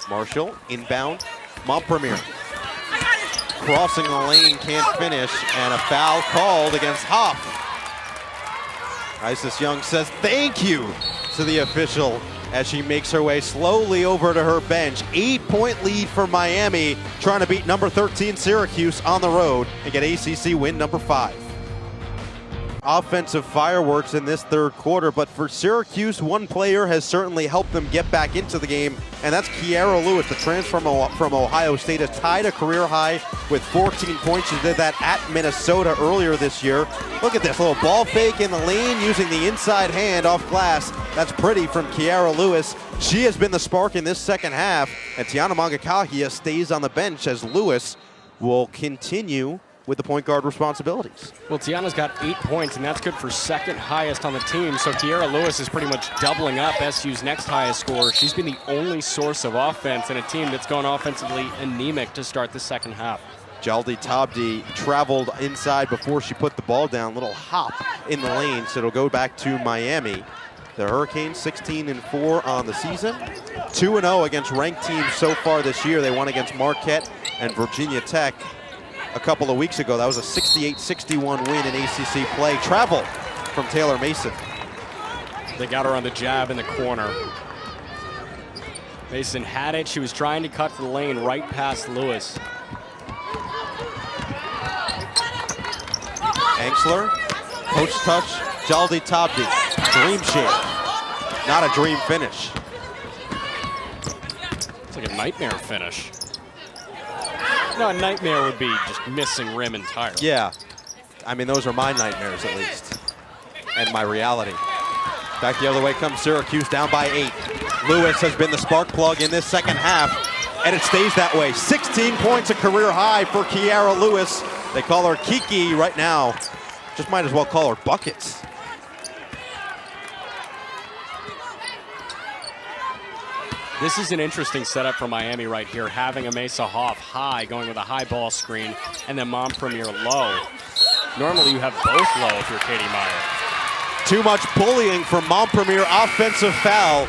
Marshall inbound, Montpremier. Crossing the lane, can't finish, and a foul called against Hoff. Isis Young says thank you to the official as she makes her way slowly over to her bench. 8-point lead for Miami, trying to beat number 13 Syracuse on the road and get ACC win number 5. Offensive fireworks in this third quarter, but for Syracuse, one player has certainly helped them get back into the game, and that's Kiara Lewis, the transfer from Ohio State, has tied a career high with 14 points. She did that at Minnesota earlier this year. Look at this little ball fake in the lane using the inside hand off glass. That's pretty from Kiara Lewis. She has been the spark in this second half, and Tiana Mangakahia stays on the bench as Lewis will continue with the point guard responsibilities. Well, Tiana's got 8 points, and that's good for second highest on the team. So Kiara Lewis is pretty much doubling up SU's next highest scorer. She's been the only source of offense in a team that's gone offensively anemic to start the second half. Jaldi Tabdi traveled inside before she put the ball down. Little hop in the lane, so it'll go back to Miami. The Hurricanes 16-4 on the season. 2-0 against ranked teams so far this year. They won against Marquette and Virginia Tech a couple of weeks ago. That was a 68-61 win in ACC play. Travel from Taylor Mason. They got her on the jab in the corner. Mason had it. She was trying to cut to the lane right past Lewis. Enxler, post touch, Jaldi Tabdi. Dream shake. Not a dream finish. It's like a nightmare finish. No, a nightmare would be just missing rim entirely. Yeah. I mean, those are my nightmares at least. And my reality. Back the other way comes Syracuse, down by 8. Lewis has been the spark plug in this second half, and it stays that way. 16 points, a career high for Kiara Lewis. They call her Kiki right now. Just might as well call her Buckets. This is an interesting setup for Miami right here, having a Mesa Hoff high, going with a high ball screen, and then Montpremier low. Normally you have both low if you're Katie Meyer. Too much bullying from Montpremier, offensive foul.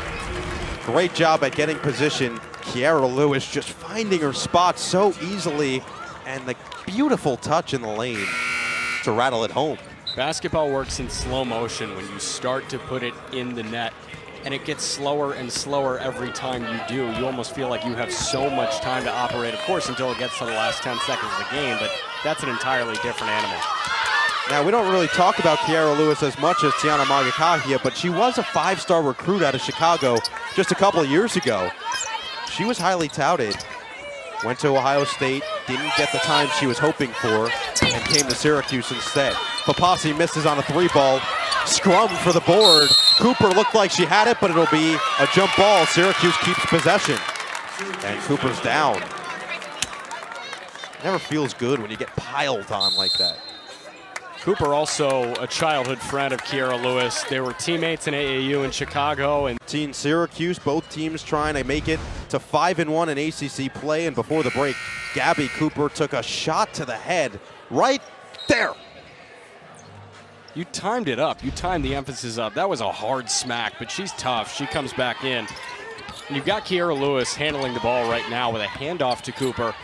Great job at getting position. Kiara Lewis just finding her spot so easily, and the beautiful touch in the lane to rattle it home. Basketball works in slow motion when you start to put it in the net, and it gets slower and slower every time you do. You almost feel like you have so much time to operate, of course, until it gets to the last 10 seconds of the game, but that's an entirely different animal. Now, we don't really talk about Kiara Lewis as much as Tiana Mangakahia, but she was a 5-star recruit out of Chicago just a couple of years ago. She was highly touted, went to Ohio State, didn't get the time she was hoping for, and came to Syracuse instead. Papasi misses on a 3-ball, scrum for the board. Cooper looked like she had it, but it'll be a jump ball. Syracuse keeps possession, and Cooper's down. Never feels good when you get piled on like that. Cooper also a childhood friend of Kiara Lewis. They were teammates in AAU in Chicago. And Team Syracuse, both teams trying to make it to 5-1 in ACC play. And before the break, Gabby Cooper took a shot to the head right there. You timed it up. You timed the emphasis up. That was a hard smack, but she's tough. She comes back in. And you've got Kiara Lewis handling the ball right now with a handoff to Cooper.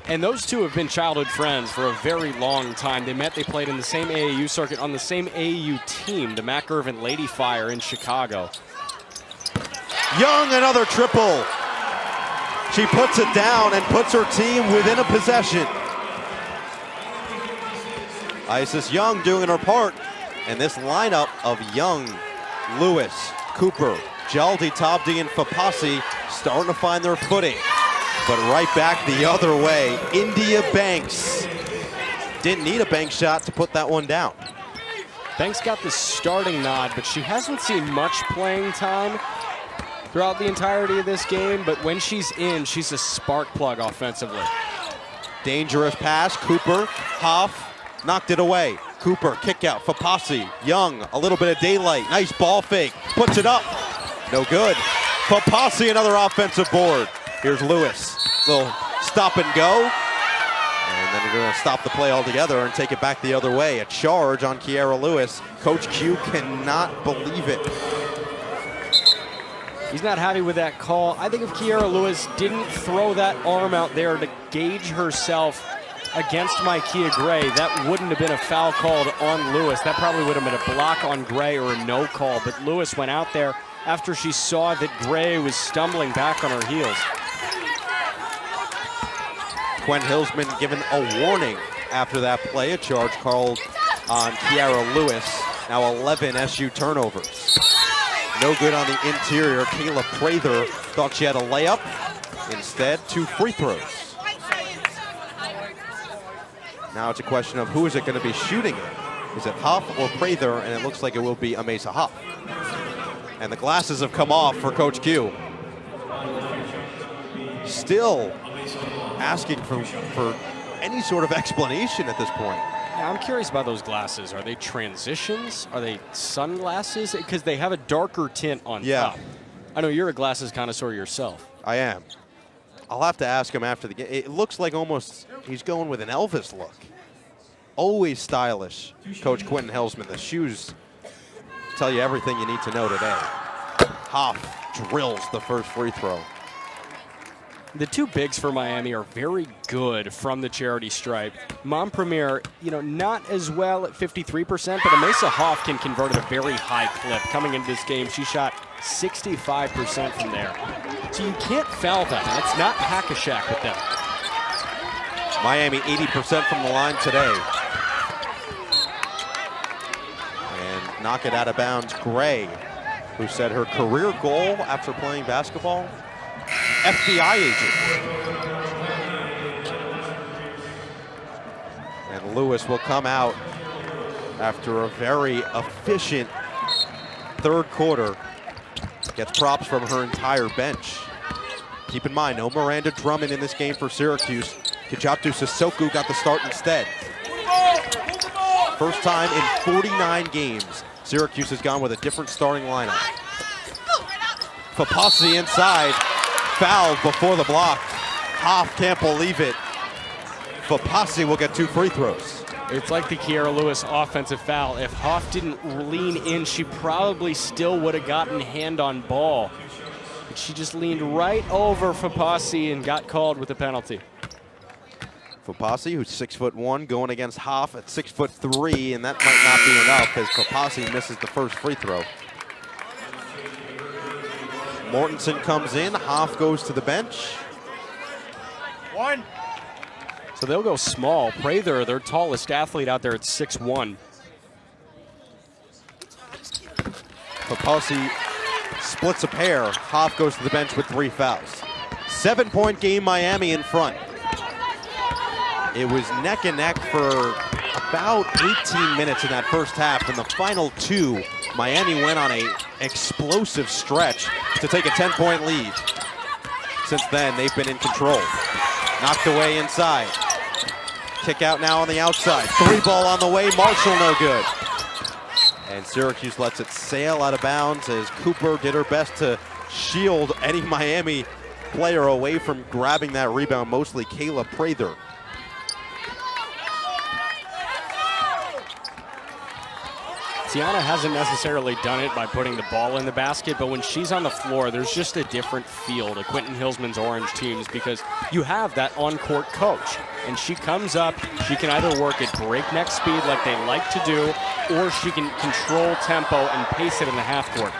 And those two have been childhood friends for a very long time. They met, they played in the same AAU circuit on the same AAU team, the Mac Irvin Lady Fire in Chicago. Young, another triple. She puts it down and puts her team within a possession. Isis Young doing her part. And this lineup of Young, Lewis, Cooper, Jaldi Tabdi, and Papasi starting to find their footing. But right back the other way, India Banks. Didn't need a bank shot to put that one down. Banks got the starting nod, but she hasn't seen much playing time throughout the entirety of this game. But when she's in, she's a spark plug offensively. Dangerous pass, Cooper, Hoff, knocked it away. Cooper, kick out, Papasi, Young, a little bit of daylight, nice ball fake, puts it up, no good. Papasi, another offensive board. Here's Lewis, little stop and go. And And then you're going to stop the play altogether and take it back the other way. A charge on Kiera Lewis. Coach Q cannot believe it. He's not happy with that call. I think if Kiera Lewis didn't throw that arm out there to gauge herself against Micaiah Gray, that wouldn't have been a foul called on Lewis. That probably would have been a block on Gray or a no call. But Lewis went out there after she saw that Gray was stumbling back on her heels. Quinn Hillsman given a warning after that play. A charge called on Kiera Lewis. Now 11 SU turnovers. No good on the interior. Kayla Prather thought she had a layup. Instead, 2 free throws. Now it's a question of who is it going to be shooting it? Is it Huff or Prather? And it looks like it will be Amasa Huff. And the glasses have come off for Coach Q. Still asking for any sort of explanation at this point. Yeah, I'm curious about those glasses. Are they transitions? Are they sunglasses? Because they have a darker tint on top. I know you're a glasses connoisseur yourself. I am. I'll have to ask him after the game. It looks like almost he's going with an Elvis look. Always stylish, Coach Quentin Hillsman. The shoes tell you everything you need to know today. Hoff drills the first free throw. The 2 bigs for Miami are very good from the charity stripe. Montpremier, not as well at 53%, but Amasa Hoff can convert at a very high clip. Coming into this game, she shot 65% from there. So you can't foul them. It's not hack-a-shack with them. Miami 80% from the line today. And knock it out of bounds. Gray, who said her career goal after playing basketball, FBI agent. And Lewis will come out after a very efficient third quarter. Gets props from her entire bench. Keep in mind, no Miranda Drummond in this game for Syracuse. Kijatu Sissoko got the start instead. First time in 49 games, Syracuse has gone with a different starting lineup. Papasi inside, fouled before the block. Hoff can't believe it. Papasi will get 2 free throws. It's like the Kiera Lewis offensive foul. If Hoff didn't lean in, she probably still would have gotten hand on ball. But she just leaned right over Papasi and got called with a penalty. Papasi, who's 6'1", going against Hoff at 6'3", and that might not be enough as Papasi misses the first free throw. Mortensen comes in, Hoff goes to the bench. 1. So they'll go small. Prather, their tallest athlete out there at 6'1". Papasi splits a pair. Hoff goes to the bench with 3 fouls. 7-point game, Miami in front. It was neck and neck for about 18 minutes in that first half. In the final 2, Miami went on an explosive stretch to take a 10-point lead. Since then, they've been in control. Knocked away inside. Kick out now on the outside. 3 ball on the way. Marshall no good. And Syracuse lets it sail out of bounds as Cooper did her best to shield any Miami player away from grabbing that rebound, mostly Kayla Prather. Tiana hasn't necessarily done it by putting the ball in the basket, but when she's on the floor, there's just a different feel to Quentin Hillsman's Orange teams because you have that on-court coach. And she comes up, she can either work at breakneck speed like they like to do, or she can control tempo and pace it in the half court.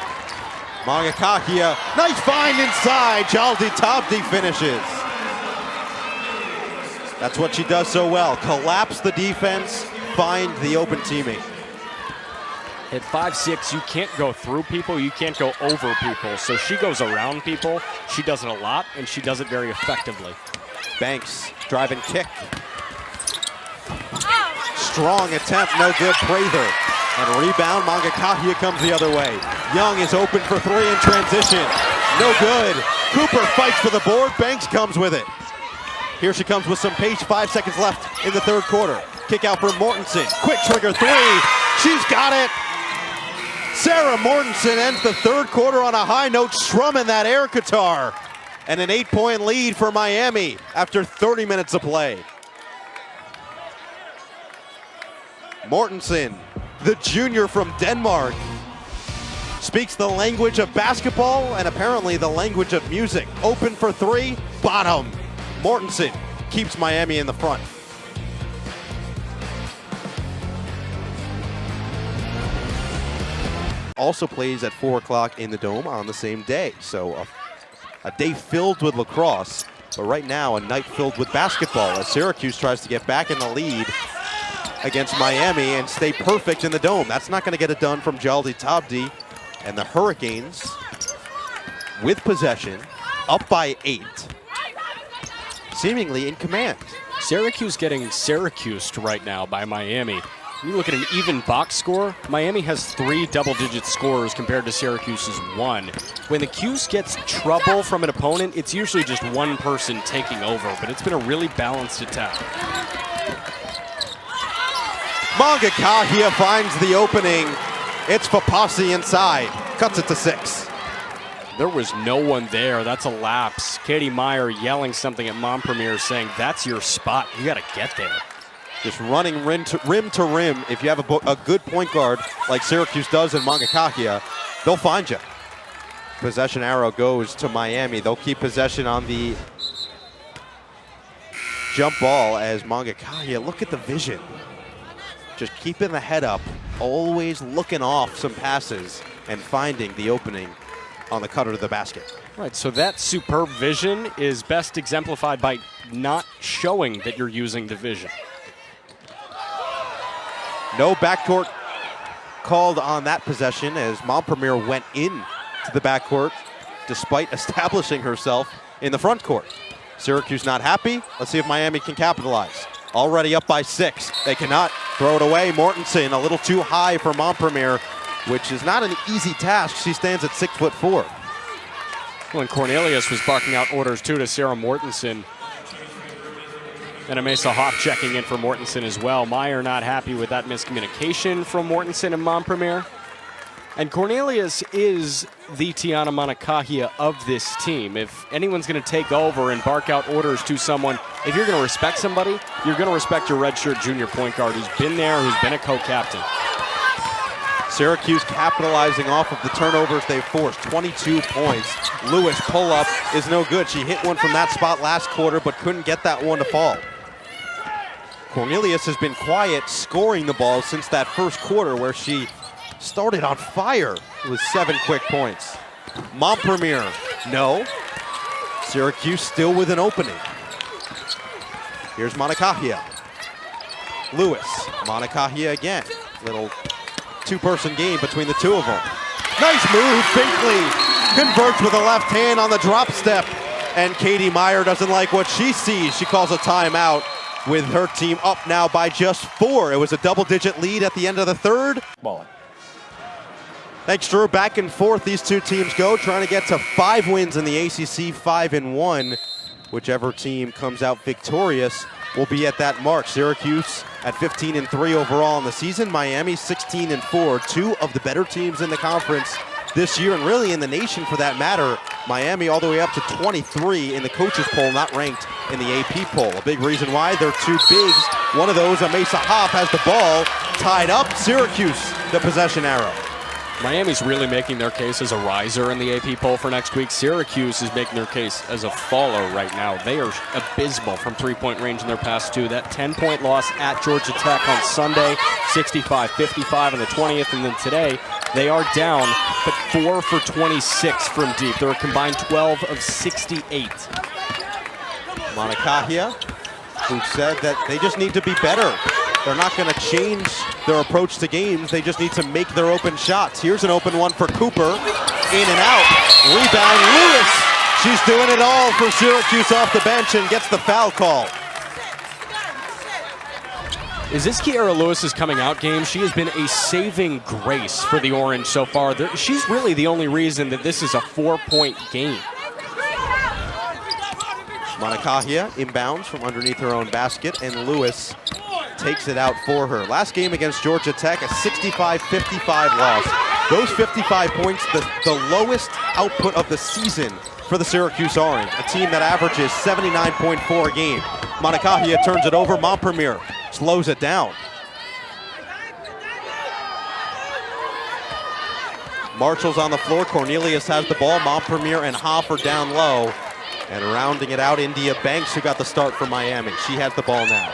Mangakahia, nice find inside. Jaldi Tabdi finishes. That's what she does so well. Collapse the defense, find the open teammate. At 5'6", you can't go through people, you can't go over people. So she goes around people. She does it a lot, and she does it very effectively. Banks, drive and kick. Strong attempt, no good. Prather. And rebound, Mangakahia comes the other way. Young is open for 3 in transition. No good. Cooper fights for the board. Banks comes with it. Here she comes with some pace. 5 seconds left in the third quarter. Kick out for Mortensen. Quick trigger 3. She's got it. Sarah Mortensen ends the third quarter on a high note, strumming that air guitar. And an 8-point lead for Miami after 30 minutes of play. Mortensen, the junior from Denmark, speaks the language of basketball and apparently the language of music. Open for three, bottom. Mortensen keeps Miami in the front. Also plays at 4 o'clock in the Dome on the same day. So a day filled with lacrosse, but right now a night filled with basketball as Syracuse tries to get back in the lead against Miami and stay perfect in the Dome. That's not going to get it done from Jaldi Tabdi. And the Hurricanes, with possession, up by 8, seemingly in command. Syracuse getting Syracused right now by Miami. You look at an even box score, Miami has 3 double-digit scores compared to Syracuse's 1. When the Cuse gets trouble from an opponent, it's usually just one person taking over, but it's been a really balanced attack. Mangakahia finds the opening. It's Papasi inside, cuts it to 6. There was no one there. That's a lapse. Katie Meyer yelling something at Montpremier saying, that's your spot. You got to get there. Just running rim to rim. If you have a good point guard like Syracuse does in Mangakahia, they'll find you. Possession arrow goes to Miami. They'll keep possession on the jump ball as Mangakahia, look at the vision. Just keeping the head up, always looking off some passes and finding the opening on the cutter to the basket. Right, so that superb vision is best exemplified by not showing that you're using the vision. No backcourt called on that possession as Montpremier went in to the backcourt despite establishing herself in the front court. Syracuse not happy. Let's see if Miami can capitalize. Already up by 6. They cannot throw it away. Mortensen a little too high for Montpremier, which is not an easy task. She stands at 6'4". Well, and Cornelius was barking out orders too to Sarah Mortensen. And Amesa Hoff checking in for Mortensen as well. Meyer not happy with that miscommunication from Mortensen and Montpremier. And Cornelius is the Tiana Mangakahia of this team. If anyone's going to take over and bark out orders to someone, if you're going to respect somebody, you're going to respect your redshirt junior point guard who's been there, who's been a co-captain. Syracuse capitalizing off of the turnovers they've forced. 22 points. Lewis pull-up is no good. She hit one from that spot last quarter, but couldn't get that one to fall. Cornelius has been quiet scoring the ball since that first quarter where she started on fire with 7 quick points. Montpremier, no. Syracuse still with an opening. Here's Mangakahia. Lewis, Mangakahia again. Little two-person game between the two of them. Nice move, Finkley converts with a left hand on the drop step. And Katie Meyer doesn't like what she sees. She calls a timeout with her team up now by just 4. It was a double-digit lead at the end of the third. Ball. Thanks, Drew. Back and forth these two teams go, trying to get to 5 wins in the ACC, 5-1. Whichever team comes out victorious will be at that mark. Syracuse at 15-3 overall in the season. Miami 16-4, 2 of the better teams in the conference this year and really in the nation for that matter. Miami all the way up to 23 in the coaches poll, not ranked in the AP poll. A big reason why they're 2 bigs. One of those, Amesa Hoff, has the ball tied up. Syracuse, the possession arrow. Miami's really making their case as a riser in the AP poll for next week. Syracuse is making their case as a faller right now. They are abysmal from 3-point range in their past 2. That 10-point loss at Georgia Tech on Sunday, 65-55 on the 20th, and then today they are down, but 4 for 26 from deep. They're a combined 12 of 68. Mangakahia, who said that they just need to be better. They're not going to change their approach to games. They just need to make their open shots. Here's an open one for Cooper. In and out. Rebound, Lewis. She's doing it all for Syracuse off the bench and gets the foul call. Is this Kiara Lewis's coming out game? She has been a saving grace for the Orange so far. She's really the only reason that this is a 4-point game. Mangakahia inbounds from underneath her own basket, and Lewis takes it out for her. Last game against Georgia Tech, a 65-55 loss. Those 55 points, the lowest output of the season for the Syracuse Orange, a team that averages 79.4 a game. Mangakahia turns it over. Montpremier slows it down. Marshall's on the floor. Cornelius has the ball. Montpremier and Hoff are down low. And rounding it out, India Banks, who got the start for Miami. She has the ball now.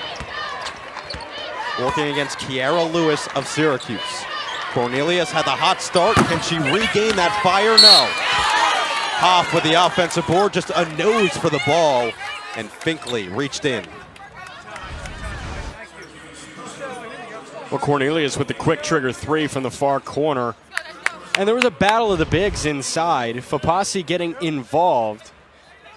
Working against Kiara Lewis of Syracuse. Cornelius had the hot start. Can she regain that fire? No. Hoff with the offensive board, just a nose for the ball. And Finkley reached in. Well, Cornelius with the quick trigger three from the far corner. And there was a battle of the bigs inside. Fapasi getting involved.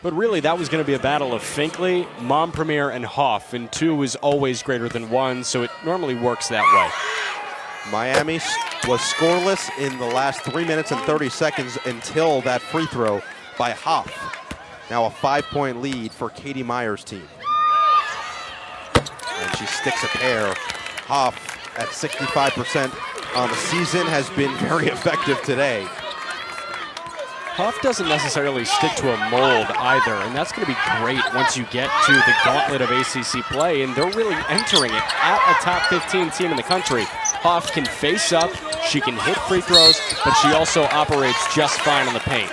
But really, that was going to be a battle of Finkley, Montpremier, and Hoff. And 2 is always greater than 1, so it normally works that way. Miami was scoreless in the last 3 minutes and 30 seconds until that free throw by Hoff. Now a 5-point lead for Katie Meyer's team. And she sticks a pair. Hoff at 65% on the season has been very effective today. Hoff doesn't necessarily stick to a mold either, and that's going to be great once you get to the gauntlet of ACC play, and they're really entering it at a top 15 team in the country. Hoff can face up, she can hit free throws, but she also operates just fine in the paint.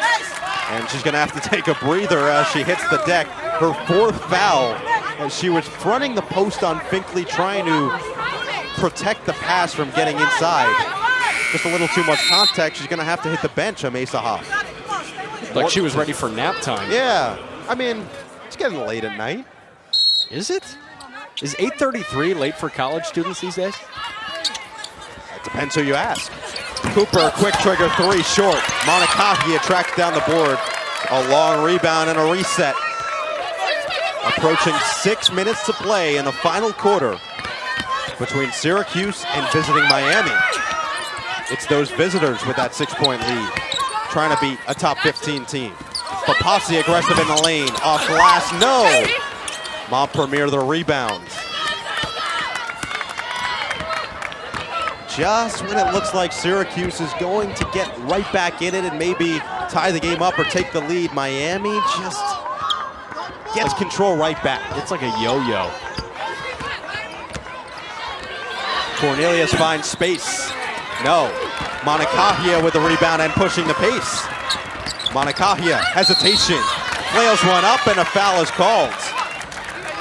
And she's going to have to take a breather as she hits the deck. Her 4th foul, as she was fronting the post on Finkley, trying to protect the pass from getting inside. Just a little too much contact. She's going to have to hit the bench on Mesa Hoff. Like she was ready for nap time. Yeah, I mean, it's getting late at night. Is it? Is 8:33 late for college students these days? It depends who you ask. Cooper, quick trigger three, short. Monacahia tracks down the board. A long rebound and a reset. Approaching 6 minutes to play in the final quarter between Syracuse and visiting Miami. It's those visitors with that 6-point lead, trying to beat a top 15 team. Papasi aggressive in the lane, off glass, no! Montpremier the rebound. Just when it looks like Syracuse is going to get right back in it and maybe tie the game up or take the lead, Miami just gets control right back. It's like a yo-yo. Cornelius finds space. No. Monacahia with the rebound and pushing the pace. Monacahia, hesitation. Flails one up and a foul is called.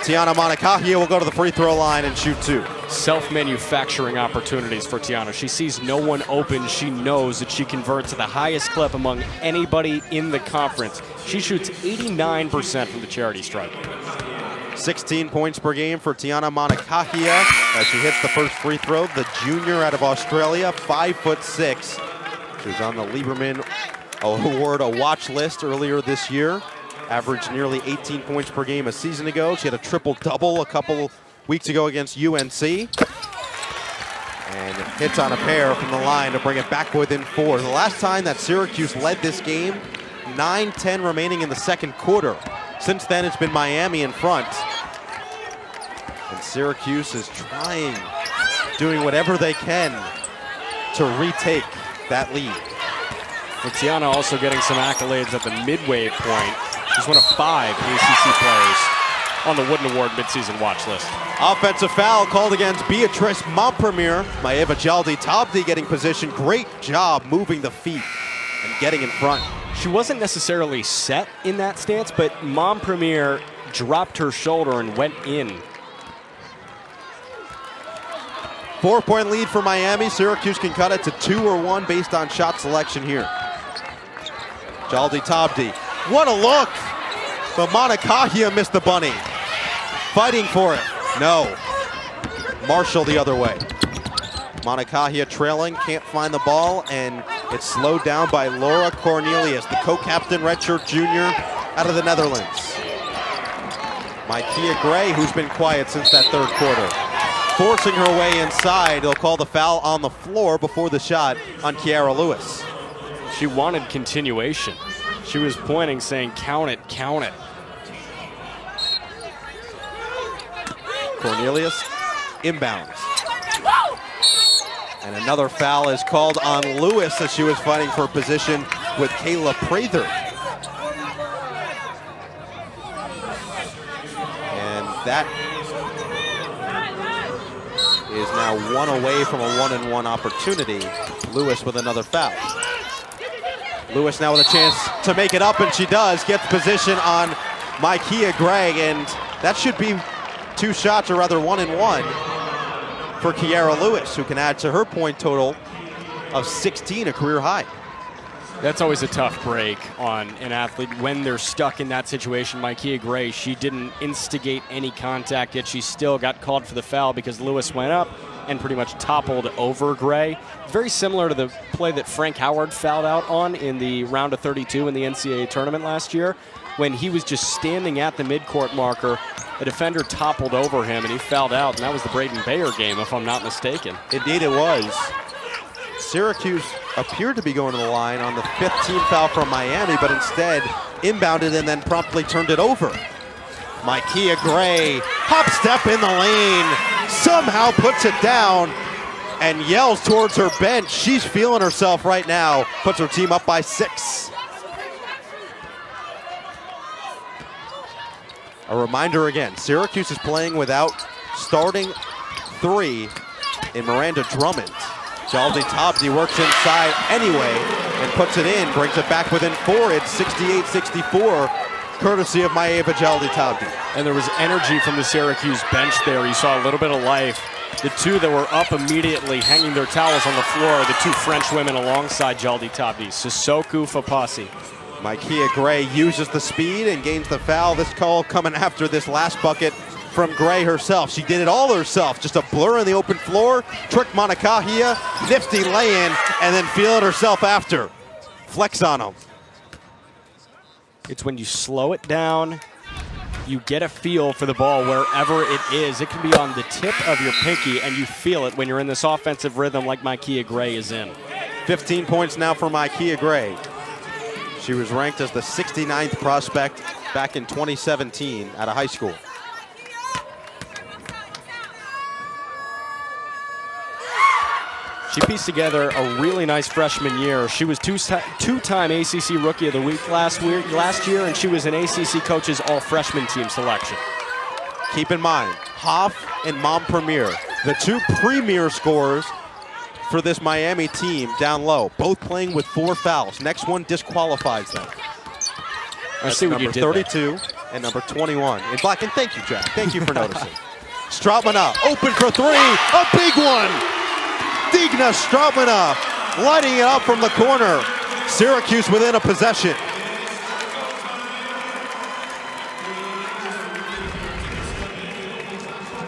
Tiana Monacahia will go to the free throw line and shoot 2. Self-manufacturing opportunities for Tiana. She sees no one open. She knows that she converts at the highest clip among anybody in the conference. She shoots 89% from the charity stripe. 16 points per game for Tiana Monacahia as she hits the first free throw. The junior out of Australia, 5'6". She was on the Lieberman Award watch list earlier this year. Averaged nearly 18 points per game a season ago. She had a triple-double a couple weeks ago against UNC. And hits on a pair from the line to bring it back within 4. The last time that Syracuse led this game, 9:10 remaining in the second quarter. Since then, it's been Miami in front. And Syracuse is trying, doing whatever they can to retake that lead. But Tiana also getting some accolades at the midway point. She's one of 5 ACC players on the Wooden Award midseason watch list. Offensive foul called against Beatrice Montpremier. Maeva Jaldi-Tabdi getting position. Great job moving the feet and getting in front. She wasn't necessarily set in that stance, but Montpremier dropped her shoulder and went in. 4-point lead for Miami. Syracuse can cut it to 2 or 1 based on shot selection here. Jaldi-Tabdi. What a look! But Monacahia missed the bunny. Fighting for it. No. Marshall the other way. Monacahia trailing, can't find the ball, and it's slowed down by Laura Cornelius, the co-captain redshirt junior out of the Netherlands. Micaiah Gray, who's been quiet since that third quarter. Forcing her way inside, they'll call the foul on the floor before the shot on Kiara Lewis. She wanted continuation. She was pointing, saying, count it, count it. Cornelius inbounds. And another foul is called on Lewis as she was fighting for position with Kayla Prather. And that is now 1 away from a 1-and-1 opportunity. Lewis with another foul. Lewis now with a chance to make it up, and she does. Gets position on Micaiah Gray, and that should be 2 shots, or rather 1 and 1 for Kiara Lewis, who can add to her point total of 16, a career high. That's always a tough break on an athlete when they're stuck in that situation. Micaiah Gray, she didn't instigate any contact, yet she still got called for the foul because Lewis went up and pretty much toppled over Gray. Very similar to the play that Frank Howard fouled out on in the round of 32 in the NCAA tournament last year, when he was just standing at the midcourt marker. The defender toppled over him and he fouled out, and that was the Braden Bayer game, if I'm not mistaken. Indeed it was. Syracuse appeared to be going to the line on the 5th team foul from Miami, but instead inbounded and then promptly turned it over. Micaiah Gray, hop step in the lane, somehow puts it down and yells towards her bench. She's feeling herself right now, puts her team up by 6. A reminder again, Syracuse is playing without starting 3 in Miranda Drummond. Jaldi Tabdi works inside anyway and puts it in, brings it back within 4. It's 68-64, courtesy of Maeva Jaldi Tabdi. And there was energy from the Syracuse bench there. You saw a little bit of life. The 2 that were up immediately, hanging their towels on the floor, the 2 French women alongside Jaldi Tabdi, Sissoko Fapasi. Micaiah Gray uses the speed and gains the foul. This call coming after this last bucket from Gray herself. She did it all herself. Just a blur in the open floor. Trick Monacahia, nifty lay-in, and then feel it herself after. Flex on him. It's when you slow it down, you get a feel for the ball wherever it is. It can be on the tip of your pinky, and you feel it when you're in this offensive rhythm like Micaiah Gray is in. 15 points now for Micaiah Gray. She was ranked as the 69th prospect back in 2017 out of high school. She pieced together a really nice freshman year. She was two-time ACC Rookie of the Week last year, and she was an ACC Coach's All-Freshman Team selection. Keep in mind, Hoff and Montpremier, the 2 premier scorers for this Miami team down low, both playing with 4 fouls. Next one disqualifies them. I see what you did there. Number 32 and number 21 in black. And thank you, Jack. Thank you for noticing. Strautmana open for 3, a big one. Digna Strautmana lighting it up from the corner. Syracuse within a possession.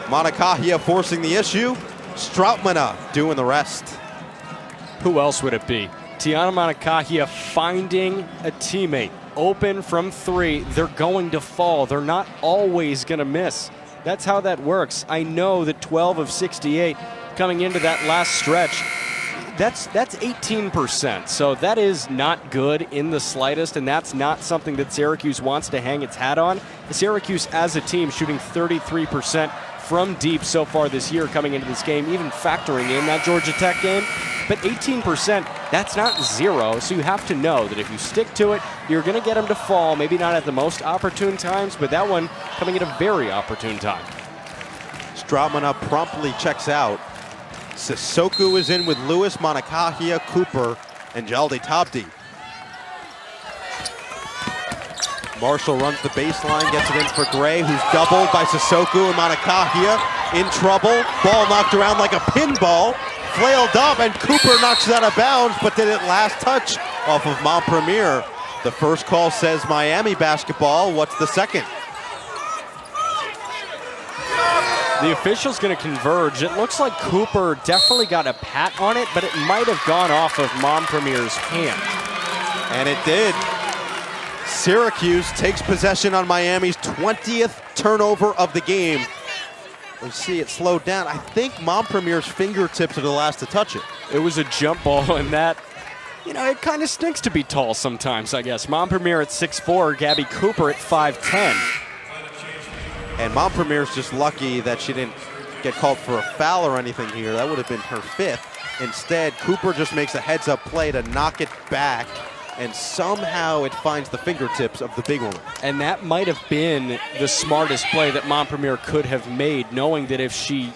Monacahia forcing the issue. Strautmana doing the rest. Who else would it be? Tiana Monacahia finding a teammate open from 3. They're going to fall. They're not always going to miss. That's how that works. I know that 12 of 68 coming into that last stretch, that's 18%. So that is not good in the slightest, and that's not something that Syracuse wants to hang its hat on. Syracuse as a team shooting 33% from deep so far this year coming into this game, even factoring in that Georgia Tech game. But 18%, that's not 0, so you have to know that if you stick to it, you're going to get them to fall, maybe not at the most opportune times, but that one coming at a very opportune time. Strautmana promptly checks out. Sissoko is in with Lewis, Monacahia, Cooper, and Jaldi Tabdi. Marshall runs the baseline, gets it in for Gray, who's doubled by Sissoko and Monacahia. In trouble, ball knocked around like a pinball, flailed up, and Cooper knocks it out of bounds, but did it last touch off of Montpremier. The first call says Miami basketball. What's the second? The official's going to converge. It looks like Cooper definitely got a pat on it, but it might have gone off of Montpremier's hand. And it did. Syracuse takes possession on Miami's 20th turnover of the game. We see it slowed down. I think Montpremier's fingertips are the last to touch it. It was a jump ball, and that, you know, it kind of stinks to be tall sometimes, I guess. Montpremier at 6'4", Gabby Cooper at 5'10". And Montpremier's just lucky that she didn't get called for a foul or anything here. That would have been her 5th. Instead, Cooper just makes a heads-up play to knock it back, and somehow it finds the fingertips of the big woman. And that might have been the smartest play that Montpremier could have made, knowing that if she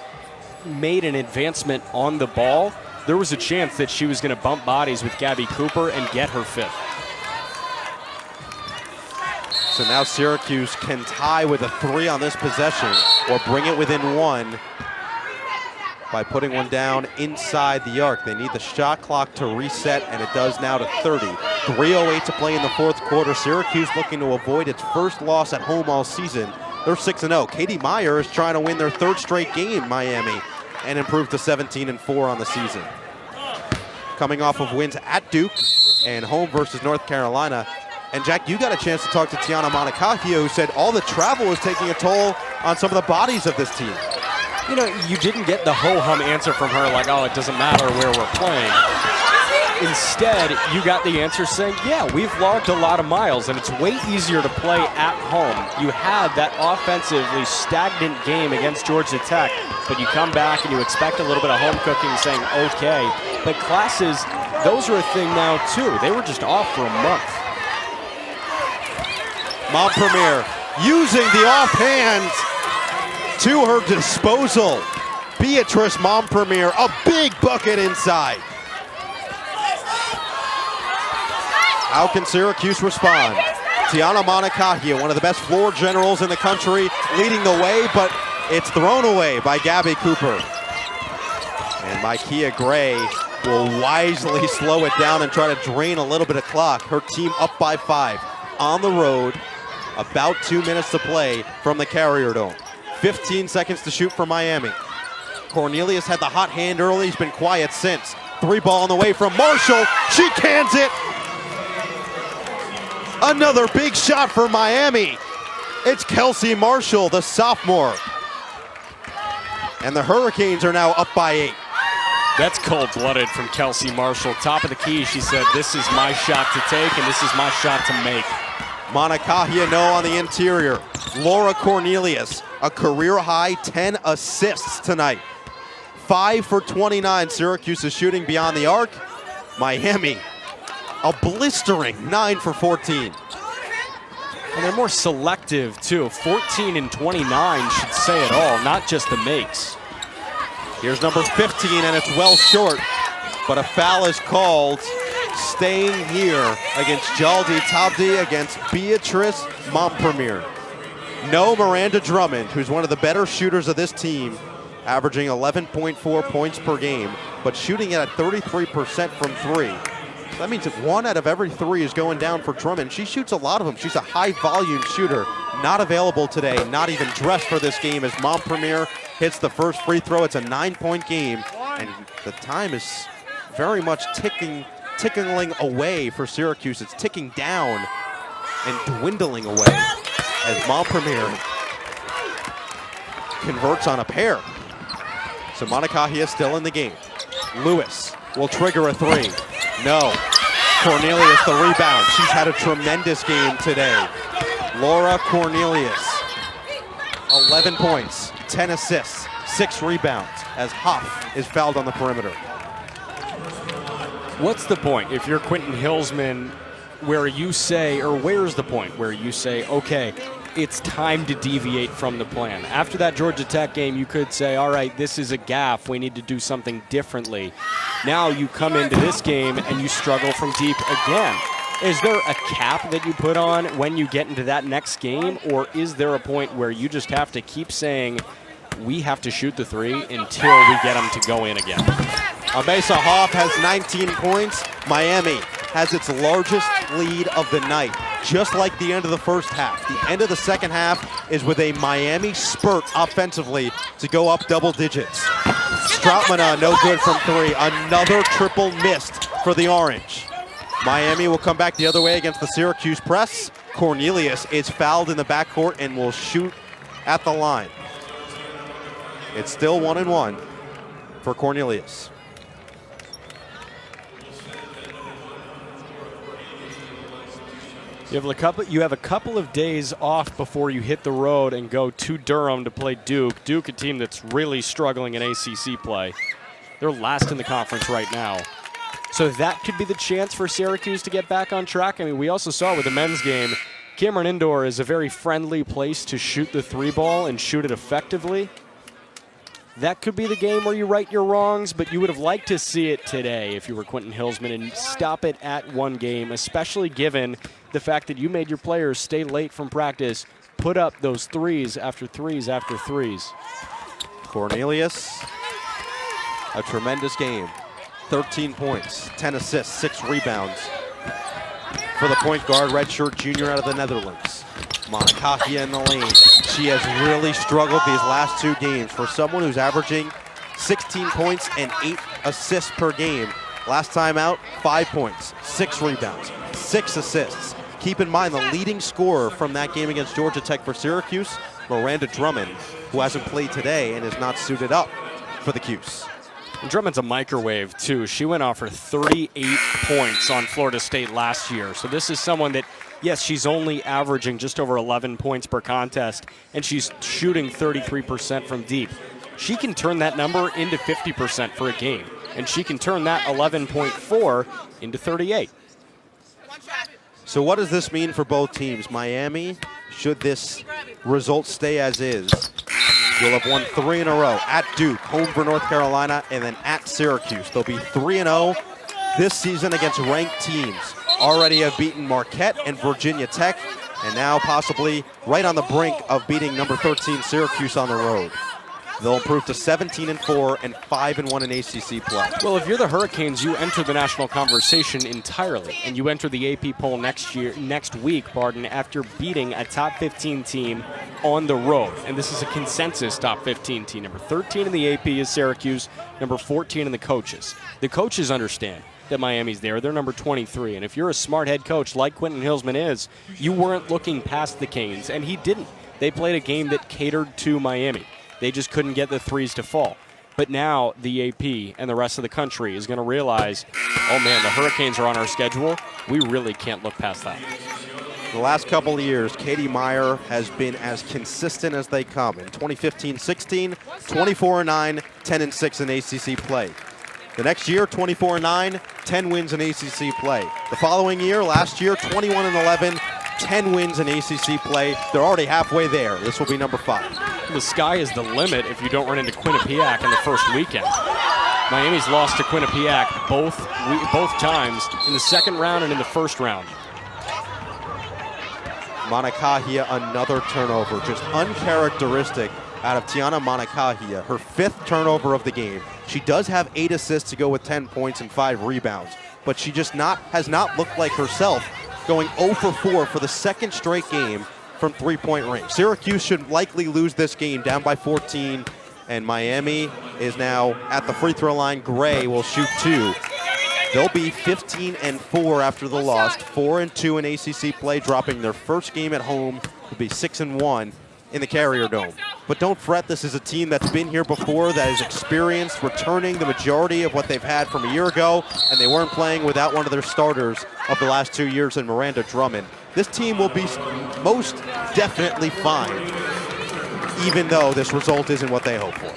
made an advancement on the ball, there was a chance that she was going to bump bodies with Gabby Cooper and get her 5th. So now Syracuse can tie with a 3 on this possession or bring it within 1 by putting one down inside the arc. They need the shot clock to reset, and it does now to 30. 3:08 to play in the 4th quarter. Syracuse looking to avoid its first loss at home all season. They're 6-0. Katie Meyer is trying to win their 3rd straight game, Miami, and improve to 17-4 on the season. Coming off of wins at Duke and home versus North Carolina. And Jack, you got a chance to talk to Tiana Monicacchio, who said all the travel is taking a toll on some of the bodies of this team. You know, you didn't get the ho-hum answer from her like, oh, it doesn't matter where we're playing. Instead, you got the answer saying, yeah, we've logged a lot of miles, and it's way easier to play at home. You had that offensively stagnant game against Georgia Tech, but you come back and you expect a little bit of home cooking, saying, okay. But classes, those are a thing now, too. They were just off for a month. Montpremier using the offhand to her disposal. Beatrice Montpremier, a big bucket inside. How can Syracuse respond? Tiana Monicacchio, one of the best floor generals in the country, leading the way, but it's thrown away by Gabby Cooper. And Micaiah Gray will wisely slow it down and try to drain a little bit of clock. Her team up by 5 on the road. About 2 minutes to play from the Carrier Dome. 15 seconds to shoot for Miami. Cornelius had the hot hand early. He's been quiet since. 3 ball on the way from Marshall. She cans it. Another big shot for Miami. It's Kelsey Marshall, the sophomore. And the Hurricanes are now up by 8. That's cold-blooded from Kelsey Marshall. Top of the key, she said, this is my shot to take, and this is my shot to make. Monicacchio on the interior. Laura Cornelius, a career-high 10 assists tonight. 5 for 29. Syracuse is shooting beyond the arc. Miami, a blistering 9 for 14. And they're more selective, too. 14 and 29 should say it all, not just the makes. Here's number 15, and it's well short, but a foul is called. Staying here against Jaldi Tabdi against Beatrice Montpremier. No Miranda Drummond, who's one of the better shooters of this team, averaging 11.4 points per game, but shooting at 33% from 3. So that means that 1 out of every 3 is going down for Drummond. She shoots a lot of them. She's a high-volume shooter. Not available today, not even dressed for this game as Montpremier hits the first free throw. It's a 9-point game, and the time is very much tickling away for Syracuse. It's ticking down and dwindling away as Montpremier converts on a pair. So Monicacchio is still in the game. Lewis will trigger a 3. No. Cornelius the rebound. She's had a tremendous game today. Laura Cornelius, 11 points, 10 assists, 6 rebounds as Huff is fouled on the perimeter. What's the point if you're Quentin Hillsman where you say, or where's the point where you say, okay, it's time to deviate from the plan? After that Georgia Tech game, you could say, all right, this is a gaffe. We need to do something differently. Now you come into this game and you struggle from deep again. Is there a cap that you put on when you get into that next game, or is there a point where you just have to keep saying, we have to shoot the 3 until we get them to go in again? Amesa Hoff has 19 points. Miami has its largest lead of the night, just like the end of the first half. The end of the second half is with a Miami spurt offensively to go up double digits. Strautmana, no good from 3. Another triple missed for the Orange. Miami will come back the other way against the Syracuse press. Cornelius is fouled in the backcourt and will shoot at the line. It's still 1-1 for Cornelius. You have a couple of days off before you hit the road and go to Durham to play Duke. Duke, a team that's really struggling in ACC play. They're last in the conference right now. So that could be the chance for Syracuse to get back on track. I mean, we also saw with the men's game, Cameron Indoor is a very friendly place to shoot the 3 ball and shoot it effectively. that could be the game where you right your wrongs, but you would have liked to see it today if you were Quentin Hillsman and stop it at one game, especially given the fact that you made your players stay late from practice, put up those threes after threes after threes. Cornelius, a tremendous game. 13 points, 10 assists, 6 rebounds for the point guard, redshirt junior out of the Netherlands. Monacahia in the lane. She has really struggled these last 2 games. For someone who's averaging 16 points and 8 assists per game, last time out, 5 points, 6 rebounds, 6 assists. Keep in mind the leading scorer from that game against Georgia Tech for Syracuse, Miranda Drummond, who hasn't played today and is not suited up for the Cuse. And Drummond's a microwave, too. She went off for 38 points on Florida State last year. So this is someone that, yes, she's only averaging just over 11 points per contest, and she's shooting 33% from deep. She can turn that number into 50% for a game, and she can turn that 11.4 into 38. So what does this mean for both teams? Miami, should this result stay as is, will have won 3 in a row. At Duke, home for North Carolina, and then at Syracuse. They'll be 3-0 this season against ranked teams. Already have beaten Marquette and Virginia Tech, and now possibly right on the brink of beating number 13 Syracuse on the road. They'll improve to 17-4 and 5-1 in ACC play. Well, if you're the Hurricanes, you enter the national conversation entirely, and you enter the AP poll next week, after beating a top 15 team on the road. And this is a consensus top 15 team. Number 13 in the AP is Syracuse, number 14 in the coaches. The coaches understand that Miami's there. They're number 23. And if you're a smart head coach like Quentin Hillsman is, you weren't looking past the Canes, and he didn't. They played a game that catered to Miami. They just couldn't get the threes to fall. But now the AP and the rest of the country is going to realize, oh man, the Hurricanes are on our schedule. We really can't look past that. The last couple of years, Katie Meyer has been as consistent as they come. In 2015-16, 24-9, 10-6 in ACC play. The next year, 24-9, 10 wins in ACC play. The following year, last year, 21-11, 10 wins in ACC play. They're already halfway there. This will be number 5. The sky is the limit if you don't run into Quinnipiac in the first weekend. Miami's lost to Quinnipiac both times, in the second round and in the first round. Monacahia, another turnover, just uncharacteristic out of Tiana Monacahia, her 5th turnover of the game. She does have 8 assists to go with 10 points and 5 rebounds, but she just has not looked like herself, going 0 for 4 for the second straight game from 3-point range. Syracuse should likely lose this game down by 14, and Miami is now at the free throw line. Gray will shoot 2. They'll be 15-4 after the loss, 4-2 in ACC play, dropping their first game at home. Will be 6-1 in the Carrier Dome. But don't fret, this is a team that's been here before, that is experienced, returning the majority of what they've had from a year ago, and they weren't playing without one of their starters of the last 2 years in Miranda Drummond. This team will be most definitely fine, even though this result isn't what they hope for.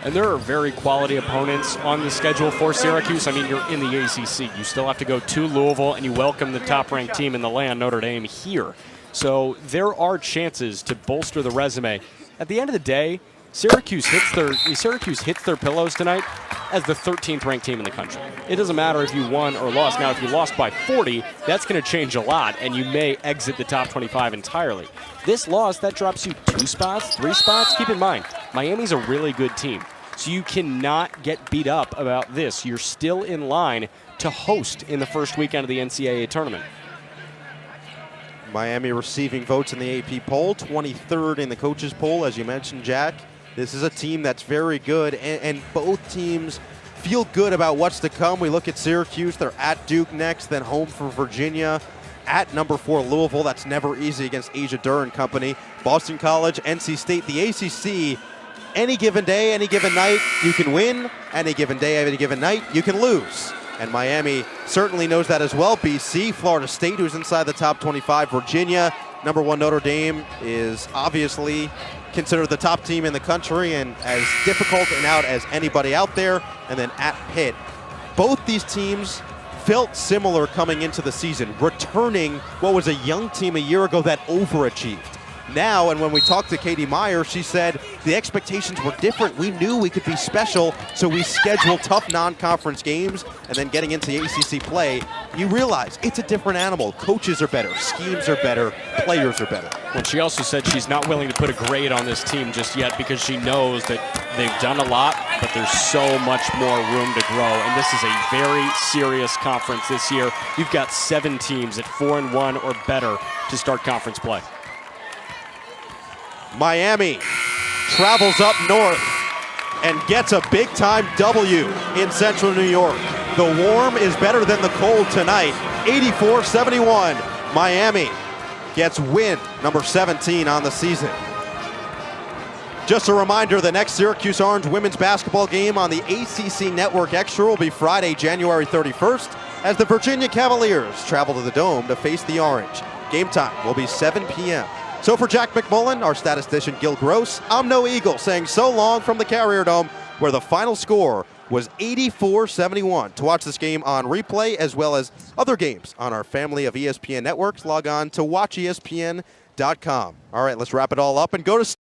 And there are very quality opponents on the schedule for Syracuse. I mean, you're in the ACC. You still have to go to Louisville, and you welcome the top-ranked team in the land, Notre Dame, here. So there are chances to bolster the resume. At the end of the day, Syracuse hits their pillows tonight as the 13th ranked team in the country. It doesn't matter if you won or lost. Now, if you lost by 40, that's going to change a lot, and you may exit the top 25 entirely. This loss, that drops you 2 spots, 3 spots. Keep in mind, Miami's a really good team, so you cannot get beat up about this. You're still in line to host in the first weekend of the NCAA tournament. Miami receiving votes in the AP poll, 23rd in the coaches poll, as you mentioned, Jack. This is a team that's very good, and both teams feel good about what's to come. We look at Syracuse, they're at Duke next, then home for Virginia, at number 4 Louisville. That's never easy against Asia Durr and company. Boston College, NC State, the ACC. Any given day, any given night, you can win. Any given day, any given night, you can lose. And Miami certainly knows that as well. BC, Florida State, who's inside the top 25. Virginia, number 1 Notre Dame, is obviously considered the top team in the country and as difficult and out as anybody out there. And then at Pitt. Both these teams felt similar coming into the season, returning what was a young team a year ago that overachieved. Now, and when we talked to Katie Meyer, she said the expectations were different. We knew we could be special, so we scheduled tough non-conference games, and then getting into the ACC play, you realize it's a different animal. Coaches are better, schemes are better, players are better. Well, she also said she's not willing to put a grade on this team just yet because she knows that they've done a lot, but there's so much more room to grow. And this is a very serious conference this year. You've got 7 teams at 4-1 or better to start conference play. Miami travels up north and gets a big-time W in Central New York. The warm is better than the cold tonight. 84-71. Miami gets win number 17 on the season. Just a reminder, the next Syracuse Orange women's basketball game on the ACC Network Extra will be Friday, January 31st, as the Virginia Cavaliers travel to the Dome to face the Orange. Game time will be 7 p.m. So for Jack McMullen, our statistician Gil Gross, I'm No Eagle saying so long from the Carrier Dome, where the final score was 84-71. To watch this game on replay, as well as other games on our family of ESPN networks, log on to watchespn.com. All right, let's wrap it all up and go to